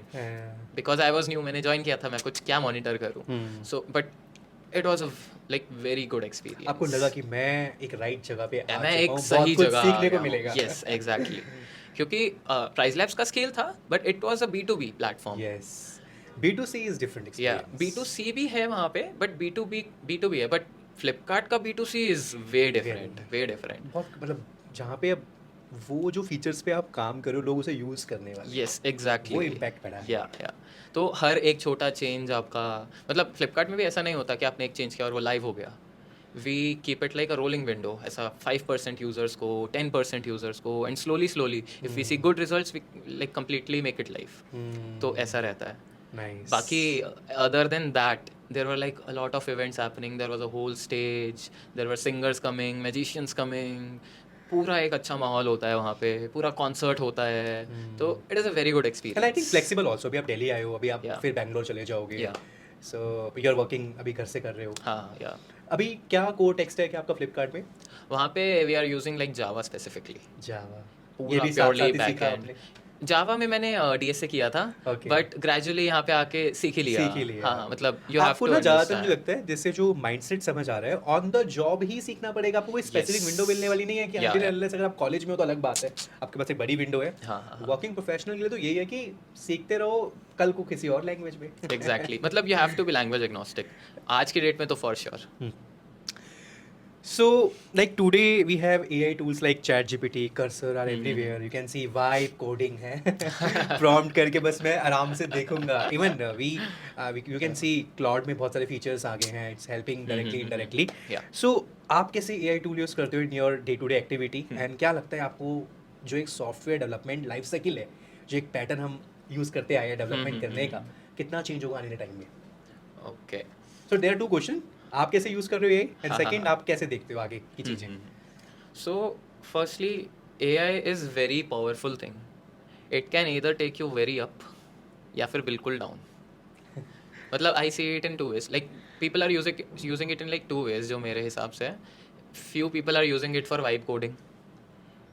because I was new, मैंने ज्वाइन किया था, मैं कुछ क्या मॉनिटर करूँ। So but it was a like very good experience. आपको लगा कि मैं एक राइट जगह पे आ मैं चुका एक हूँ, सही बहुत कुछ जगह सीखने को मिलेगा। यस एग्जैक्टली, क्योंकि प्राइस लैब्स का स्केल था but it was a B2B platform. Yes, B2C is different या एक्सपीरियंस। B2C भी है वहाँ पे, बट B2B है, बट फ्लिपकार्ट का B2C is way different, way different. बहुत मतलब जहाँ पे अब वो जो फीचर्स पे आप काम करो, लोग उसे यूज करने वाले, यस एग्जैक्टली, वो इम्पैक्ट पड़ा है। या तो हर एक छोटा चेंज आपका, मतलब फ्लिपकार्ट में भी ऐसा नहीं होता कि आपने एक चेंज किया और वो लाइव हो गया। We keep it like a rolling window, ऐसा 5% यूजर्स को, 10% यूजर्स को, and slowly if we see good results we like completely make it live. तो ऐसा रहता है। नाइस। बाकी other than that there were like a lot of events happening, there was a whole stage, there were singers coming, magicians coming, पूरा एक अच्छा माहौल होता है वहाँ पे, पूरा कॉन्सर्ट होता है। तो it is a very good and I think experience. Flexible also, अभी आप दिल्ली आए हो, अभी आप Yeah. फिर बैंगलोर चले जाओगे, Yeah. So you are working, अभी घर से कर रहे हो। हाँ या अभी क्या कोर टेक स्टैक है आपका फ्लिपकार्ट में? वहाँ पे we are using like Java specifically, Java, ये पूरा भी साथ प्योरली साथ ही बैक सीखा एंड। आपने? जावा में मैंने DSA किया था, Okay. बट ग्रेजुअली यहाँ पे आके सीख ही लिया। सीख ही लिया। हाँ मतलब यू हैव आपको टू ना ज़्यादातर मुझे अंडरस्टैंड। लगता है जैसे जो माइंडसेट समझ आ रहा है, ऑन द जॉब ही सीखना पड़ेगा आपको, कोई स्पेसिफिक Yes. विंडो मिलने वाली नहीं है कि Yeah, until yeah. unless अगर आप कॉलेज में हो तो अलग बात है, आपके पास एक बड़ी विंडो है। हाँ। वर्किंग प्रोफेशनल के लिए तो यही है कि सीखते रहो, कल को किसी और लैंग्वेज में। एग्जैक्टली, मतलब you have to be language agnostic आज की डेट में तो for sure. So, like today we have AI tools like ChatGPT, Cursor are everywhere. You can see vibe coding है, prompt करके बस मैं आराम से देखूंगा. Even you can see Claude में बहुत सारे features आ गए हैं. It's helping directly, indirectly. Yeah. So आप कैसे एआई टूल यूज़ करते हो in your day to day activity, and क्या लगता है आपको जो एक सॉफ्टवेयर डेवलपमेंट लाइफ साइकिल है, जो एक पैटर्न हम यूज़ करते आए हैं डेवलपमेंट करने का, कितना चेंज होगा आने वाले टाइम में? Okay. So there are two question, आप कैसे यूज़ कर रहे हो एआई, एंड हाँ, हाँ, सेकंड हाँ। आप कैसे देखते हो आगे की चीज़ें? So, firstly, AI is very powerful thing. It can either take you very up या फिर बिल्कुल down. मतलब I see it in two ways. Like people are using it in like two ways जो मेरे हिसाब से है. Few people are using it for vibe coding,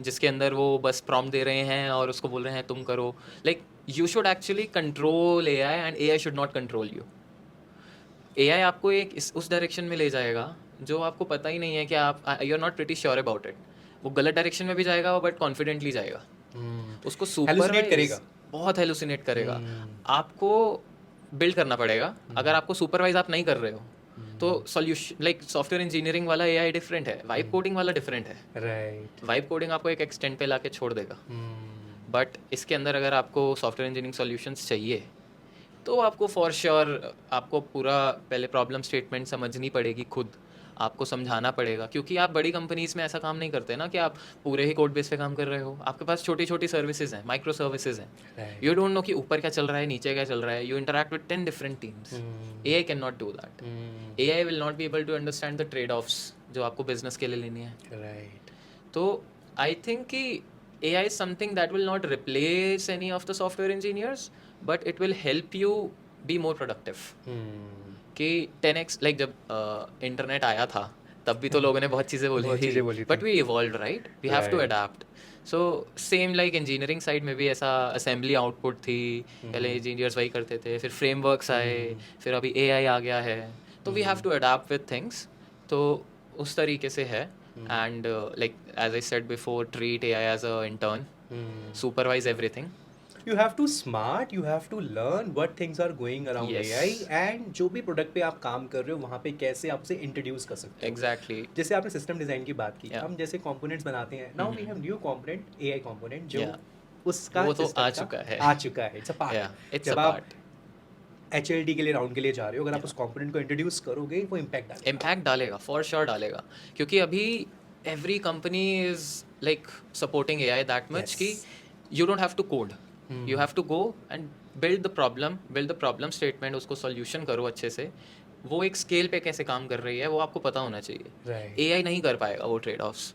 जिसके अंदर वो बस प्रॉम्प्ट दे रहे हैं और उसको बोल रहे हैं तुम करो. Like you should actually control AI and AI should not control you. AI आपको एक उस डायरेक्शन में ले जाएगा जो आपको पता ही नहीं है कि आप you are not pretty sure about it. वो गलत डायरेक्शन में भी जाएगा बट कॉन्फिडेंटली जाएगा. उसको Hallucinate सुपरवाइज करेगा। बहुत हेलुसिनेट करेगा. आपको बिल्ड करना पड़ेगा. अगर आपको सुपरवाइज आप नहीं कर रहे हो तो सॉल्यूशन लाइक सॉफ्टवेयर इंजीनियरिंग वाला AI डिफरेंट है, वाइब कोडिंग वाला डिफरेंट है. राइट। वाइब कोडिंग आपको एक एक्सटेंट पे लाके छोड़ देगा. बट इसके अंदर अगर आपको सॉफ्टवेयर इंजीनियरिंग सॉल्यूशंस चाहिए तो आपको फॉर श्योर आपको पूरा पहले प्रॉब्लम स्टेटमेंट समझनी पड़ेगी खुद. आपको समझाना पड़ेगा क्योंकि आप बड़ी कंपनीज में ऐसा काम नहीं करते ना कि आप पूरे ही कोड बेस पे काम कर रहे हो. आपके पास छोटी छोटी सर्विसेज हैं, माइक्रो सर्विसेज हैं. Right. यू डोंट नो कि ऊपर क्या चल रहा है, नीचे क्या चल रहा है. You interact with 10 different teams. AI can not do that. AI will not be able to understand the trade offs जो आपको बिजनेस के लिए लेनी है. राइट। तो आई थिंक कि AI is something that will not replace any of the software engineers, but it will help you be more productive. कि 10x like जब इंटरनेट आया था तब भी तो लोगों ने बहुत चीज़ें बहुत चीज़ें बोली बोली थी। But we evolve right. We have to Right. Adapt. So same like engineering side में भी ऐसा असेंबली आउटपुट थी. पहले इंजीनियर्स वही करते थे, फिर फ्रेमवर्क्स आए, फिर अभी AI आ गया है. तो we have to adapt with things. तो उस तरीके से है. And like as I said before, treat AI as a intern, supervise everything. You have to smart, you have to learn what things are going around Yes. AI, and जो भी product पे आप काम कर रहे हो वहाँ पे कैसे आप उसे इंट्रोड्यूस कर सकते हो. एग्जैक्टली. जैसे आपने सिस्टम डिजाइन की बात की, Yeah. हम जैसे कंपोनेंट्स बनाते हैं, now we have new component, AI component, जो Yeah. उसका वो तो system आ का चुका है. आ चुका है. It's a Yeah, part. it's a जब आप part. HLD के लिए राउंड के लिए जा रहे हो, अगर आप उस कंपोनेंट को इंट्रोड्यूस करोगे वो इम्पैक्ट डालेगा. इम्पैक्ट डालेगा, फॉर श्योर डालेगा. क्योंकि अभी every company is like supporting AI that much Yes. कि you don't have to code. You have to go and build the problem statement, उसको सॉल्यूशन करो अच्छे से. वो एक स्केल पे कैसे काम कर रही है वो आपको पता होना चाहिए. Right. AI नहीं कर पाएगा वो trade offs.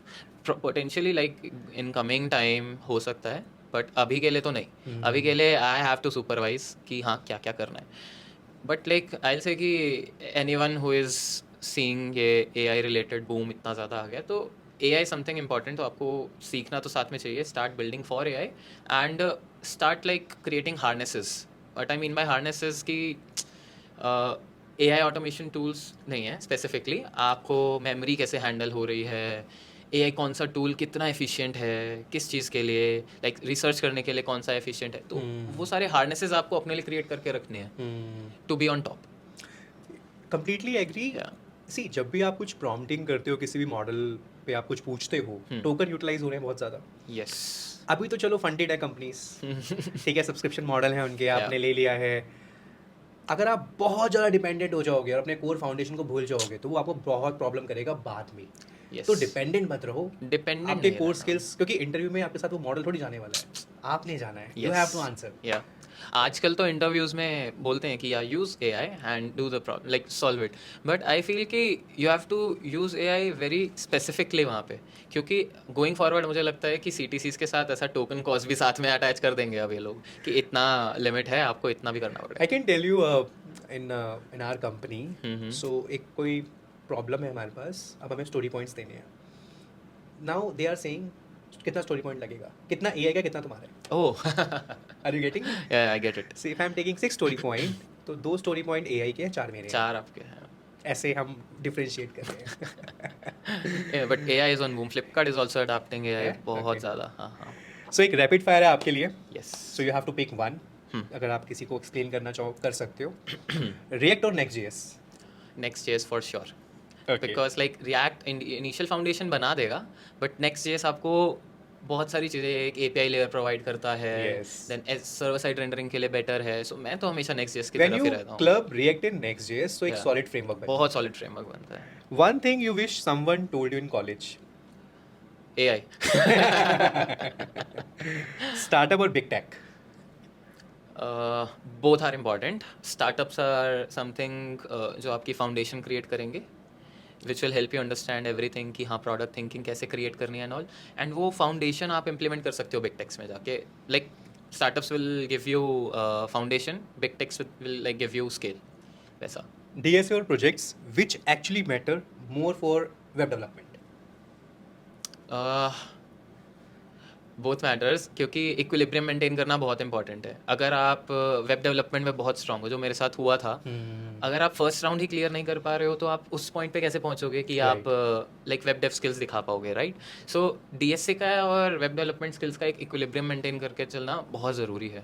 Potentially like in coming time हो सकता है बट अभी के लिए तो नहीं. अभी के लिए आई हैव टू सुपरवाइज कि हाँ क्या क्या करना है. बट लाइक आई विल से कि एनीवन हु इज सीइंग ये AI रिलेटेड बूम इतना ज़्यादा आ गया तो AI समथिंग इम्पॉर्टेंट. तो आपको सीखना तो साथ में चाहिए. Start building for AI and start like creating harnesses. What I mean by harnesses कि AI ऑटोमेशन टूल्स नहीं है स्पेसिफिकली. आपको मेमोरी कैसे हैंडल हो रही है, AI कौन सा टूल कितना एफिशिएंट है किस चीज़ के लिए, लाइक रिसर्च करने के लिए कौन सा एफिशिएंट है. तो वो सारे हार्नेसेस आपको अपने लिए क्रिएट करके रखने हैं to be on top. Completely agree. Yeah. See, जब भी आप कुछ प्रॉम्प्टिंग करते हो किसी भी मॉडल पे, आप कुछ पूछते हो, टोकन यूटिलाइज हो रहे हैं बहुत ज़्यादा. यस. अभी तो चलो फंडेड है कंपनीज, ठीक है, सब्सक्रिप्शन मॉडल है उनके, आपने Yeah. ले लिया है. अगर आप बहुत ज़्यादा डिपेंडेंट हो जाओगे और अपने कोर फाउंडेशन को भूल जाओगे तो वो आपको बहुत प्रॉब्लम करेगा बाद में. Yes. तो डिपेंडेंट मत रहो. डिपेंडेंट आपके कोर स्किल्स, क्योंकि इंटरव्यू में आपके साथ वो मॉडल थोड़ी जाने वाला है, आपने जाना है. You have to answer. या आजकल तो इंटरव्यूज में बोलते हैं कि या use AI and do the problem like solve it. But I feel कि you have to use AI very specifically वहाँ पे. क्योंकि गोइंग फॉरवर्ड मुझे लगता है कि CTCs के साथ ऐसा टोकन कॉस्ट भी साथ में अटैच कर देंगे अब ये लोग कि इतना लिमिट है, आपको इतना भी करना पड़ेगा. I can tell you in our company, so एक कोई प्रॉब्लम है हमारे पास, अब हमें स्टोरी पॉइंट्स देने हैं. नाउ दे आर सेइंग कितना स्टोरी पॉइंट लगेगा, कितना AI का, कितना तुम्हारा है. Oh are you getting? I get it. So if I'm taking 6 story point, तो 2 स्टोरी पॉइंट AI के हैं, 4 मेरे हैं. 4 आपके हैं. ऐसे हम डिफरेंशिएट कर रहे हैं. But AI is on boom. Flipkart is also adopting AI Yeah? बहुत Okay. ज़्यादा. हाँ हाँ. सो एक रैपिड फायर है आपके लिए. Yes. So you have to pick one. अगर आप किसी को एक्सप्लेन करना चाहो कर सकते हो. रिएक्ट और Next.js? Next.js for sure. Okay. Because like react initial foundation बना देगा बट Next.js आपको बहुत सारी चीज़ें, एक एपीआई लेयर प्रोवाइड करता है, Yes. Then server side rendering के लिए बेटर है, सो मैं तो हमेशा Next.js की When तरफ you ही रहता हूँ। club React in Next.js, तो एक Yeah. solid framework बनता बहुत सॉलिड फ्रेमवर्क बनता है। है। One thing you wish someone told you in college. AI Startup और big tech. Both are important. Startups are something जो आपकी फाउंडेशन क्रिएट करेंगे, which will help you understand everything कि हाँ प्रोडक्ट थिंकिंग कैसे क्रिएट करनी है एंड ऑल, एंड वो फाउंडेशन आप इम्प्लीमेंट कर सकते हो बिग टेक्स में जाके। Like startups will give you foundation, big techs will like give you scale, वैसा। DSA or projects which actually matter more for web development. Both matters, क्योंकि equilibrium maintain करना बहुत इंपॉर्टेंट है। अगर आप वेब डेवलपमेंट में बहुत स्ट्रांग हो, जो मेरे साथ हुआ था, अगर आप फर्स्ट राउंड ही क्लियर नहीं कर पा रहे हो तो आप उस पॉइंट पे कैसे पहुंचोगे कि आप लाइक वेब डेव स्किल्स दिखा पाओगे, राइट? सो डीएसए का और वेब डेवलपमेंट स्किल्स का एक इक्विलिब्रियम मेंटेन करके चलना बहुत ज़रूरी है।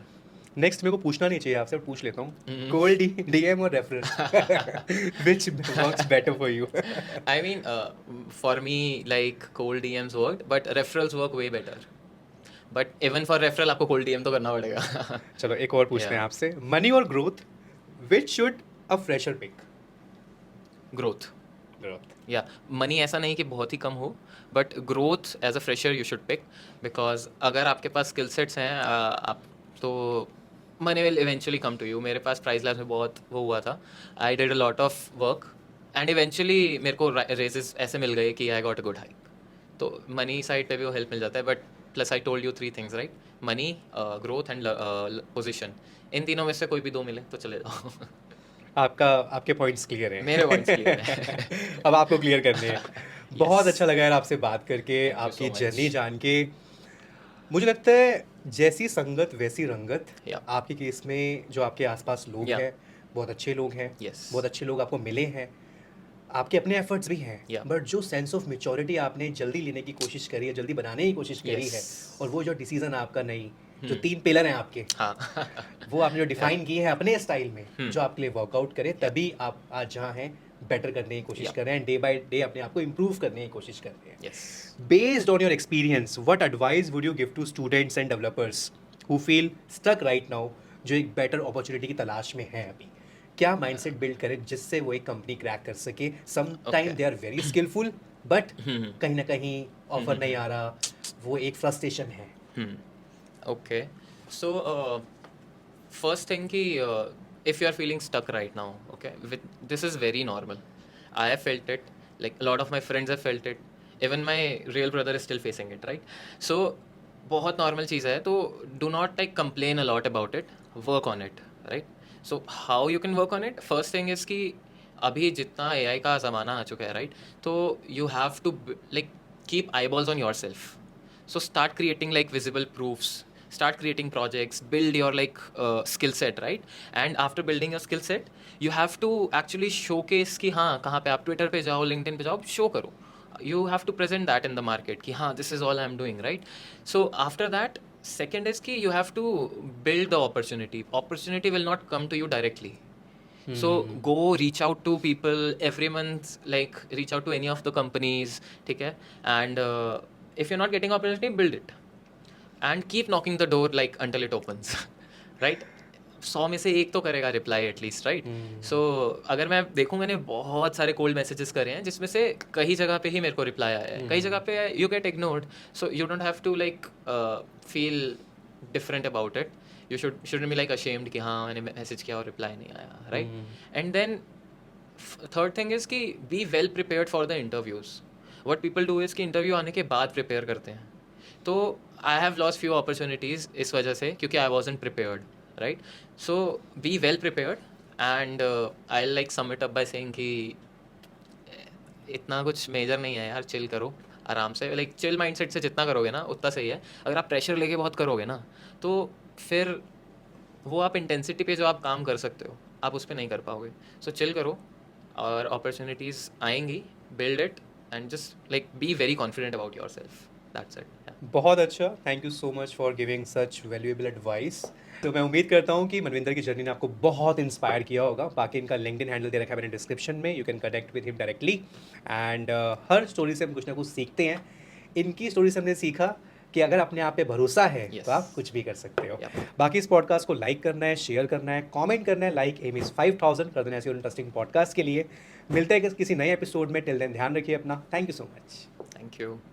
नेक्स्ट मेरे को पूछना नहीं चाहिए आपसे, पूछ लेता हूँ। कोल्ड डीएम और referral which works better for you? I mean, for me, like cold DMs worked, but referrals work way better. But even for referral आपको cold DM तो करना पड़ेगा। चलो एक और पूछते हैं Yeah. आपसे, मनी और growth which should a fresher pick? Growth, growth. या मनी ऐसा नहीं कि बहुत ही कम हो, but growth as a fresher you should pick, because अगर आपके पास स्किल सेट्स हैं आप तो money will eventually come to you. मेरे पास प्राइस लैब्स में बहुत वो हुआ था, I did a lot of work and eventually मेरे को रेजेस ऐसे मिल गए कि I got a good hike. तो मनी साइड पे भी वो हेल्प मिल जाता है, but plus I told you 3 things, right? Money, growth and position, इन तीनों में से कोई भी 2 मिले तो चले जाओ। आपके पॉइंट्स क्लियर हैं। मेरे points clear हैं। अब आपको क्लियर करने हैं। बहुत अच्छा लगा यार आपसे बात करके, you आपकी so much. जर्नी जान के। मुझे लगता है जैसी संगत वैसी रंगत। Yeah. आपके केस में जो आपके आसपास लोग Yeah. हैं बहुत अच्छे लोग हैं, Yes. बहुत अच्छे लोग आपको मिले हैं, आपके अपने एफर्ट्स भी हैं, Yeah. बट जो सेंस ऑफ मेच्योरिटी आपने जल्दी लेने की कोशिश करी है, जल्दी बनाने की कोशिश करी Yes. है, और वो जो डिसीजन आपका नहीं, जो 3 पिलर हैं आपके, हाँ। वो आपने जो डिफाइन किए हैं अपने स्टाइल में, जो आपके लिए वर्कआउट करे, तभी आप आज जहाँ हैं बेटर करने की कोशिश Yeah. कर रहे हैं, डे बाय डे अपने आप को इम्प्रूव करने की कोशिश कर रहे हैं। Yes. Based on your experience, what advice would you give to students and developers who feel stuck right now, जो एक बेटर अपॉर्चुनिटी की तलाश में हैं अभी? क्या माइंडसेट बिल्ड करें जिससे वो एक कंपनी क्रैक कर सके? Sometime Okay. They are very skilful, but कहीं ना कहीं ऑफर नहीं आ रहा, वो एक फ्रस्ट्रेशन है। Okay. So, first thing ki, if you are feeling stuck right now, okay, this is very normal. I have felt it. Like a lot of my friends have felt it. Even my real brother is still facing it, right? So, बहुत normal चीज़ है, तो do not like complain a lot about it. Work on it, right? So, how you can work on it? First thing is कि अभी जितना AI का ज़माना आ चुका है, right? तो you have to like keep eyeballs on yourself. So start creating like visible proofs, start creating projects, build your like skill set, right? And after building your skill set, you have to actually showcase कि हाँ कहाँ पे आप Twitter पे जाओ, LinkedIn पे जाओ, show करो। You have to present that in the market कि हाँ this is all I'm doing, right? So after that, second is कि you have to build the opportunity. Opportunity will not come to you directly. So go reach out to people every month, like reach out to any of the companies, ठीक है? And if you're not getting opportunity, build it and keep knocking the door like until it opens, right? 100 में से एक तो करेगा reply at least, right? सो अगर मैं देखूँ, मैंने बहुत सारे कोल्ड मैसेजेस करे हैं जिसमें से कई जगह पे ही मेरे को रिप्लाई आया है, कई जगह पे you get ignored, so you don't have to like feel different about it. You should be like ashamed कि हाँ मैंने मैसेज किया और रिप्लाई नहीं आया, right? And then third thing is कि be well prepared for the interviews. What people do is कि interview आने के बाद प्रिपेयर करते हैं, तो I have lost few opportunities इस वजह से, क्योंकि I wasn't prepared, right? So be well prepared and I like sum it up by saying कि इतना कुछ मेजर नहीं है यार, चिल करो आराम से, लाइक चिल माइंडसेट से जितना करोगे ना उतना सही है। अगर आप प्रेशर लेके बहुत करोगे ना, तो फिर वो आप इंटेंसिटी पे जो आप काम कर सकते हो आप उस पर नहीं कर पाओगे। सो चिल करो और अपॉर्चुनिटीज़ आएंगी, build it and just like be very confident about your self, that's it. बहुत अच्छा, thank you so much for giving such valuable advice. तो मैं उम्मीद करता हूँ कि मनविंदर की जर्नी ने आपको बहुत इंस्पायर किया होगा। बाकी इनका लिंक्डइन हैंडल दे रखा है मैंने डिस्क्रिप्शन में, you can connect with him directly. And her story से हम कुछ ना कुछ सीखते हैं। इनकी स्टोरी से हमने सीखा कि अगर अपने आप पे भरोसा है Yes. तो आप कुछ भी कर सकते हो। Yeah. बाकी इस पॉडकास्ट को लाइक करना है, शेयर करना है, कमेंट करना है, लाइक एम इज 5000 कर देना ऐसे इंटरेस्टिंग पॉडकास्ट के लिए। मिलते हैं किसी नए एपिसोड में। टिल देन ध्यान रखिए अपना। Thank you so much. Thank you.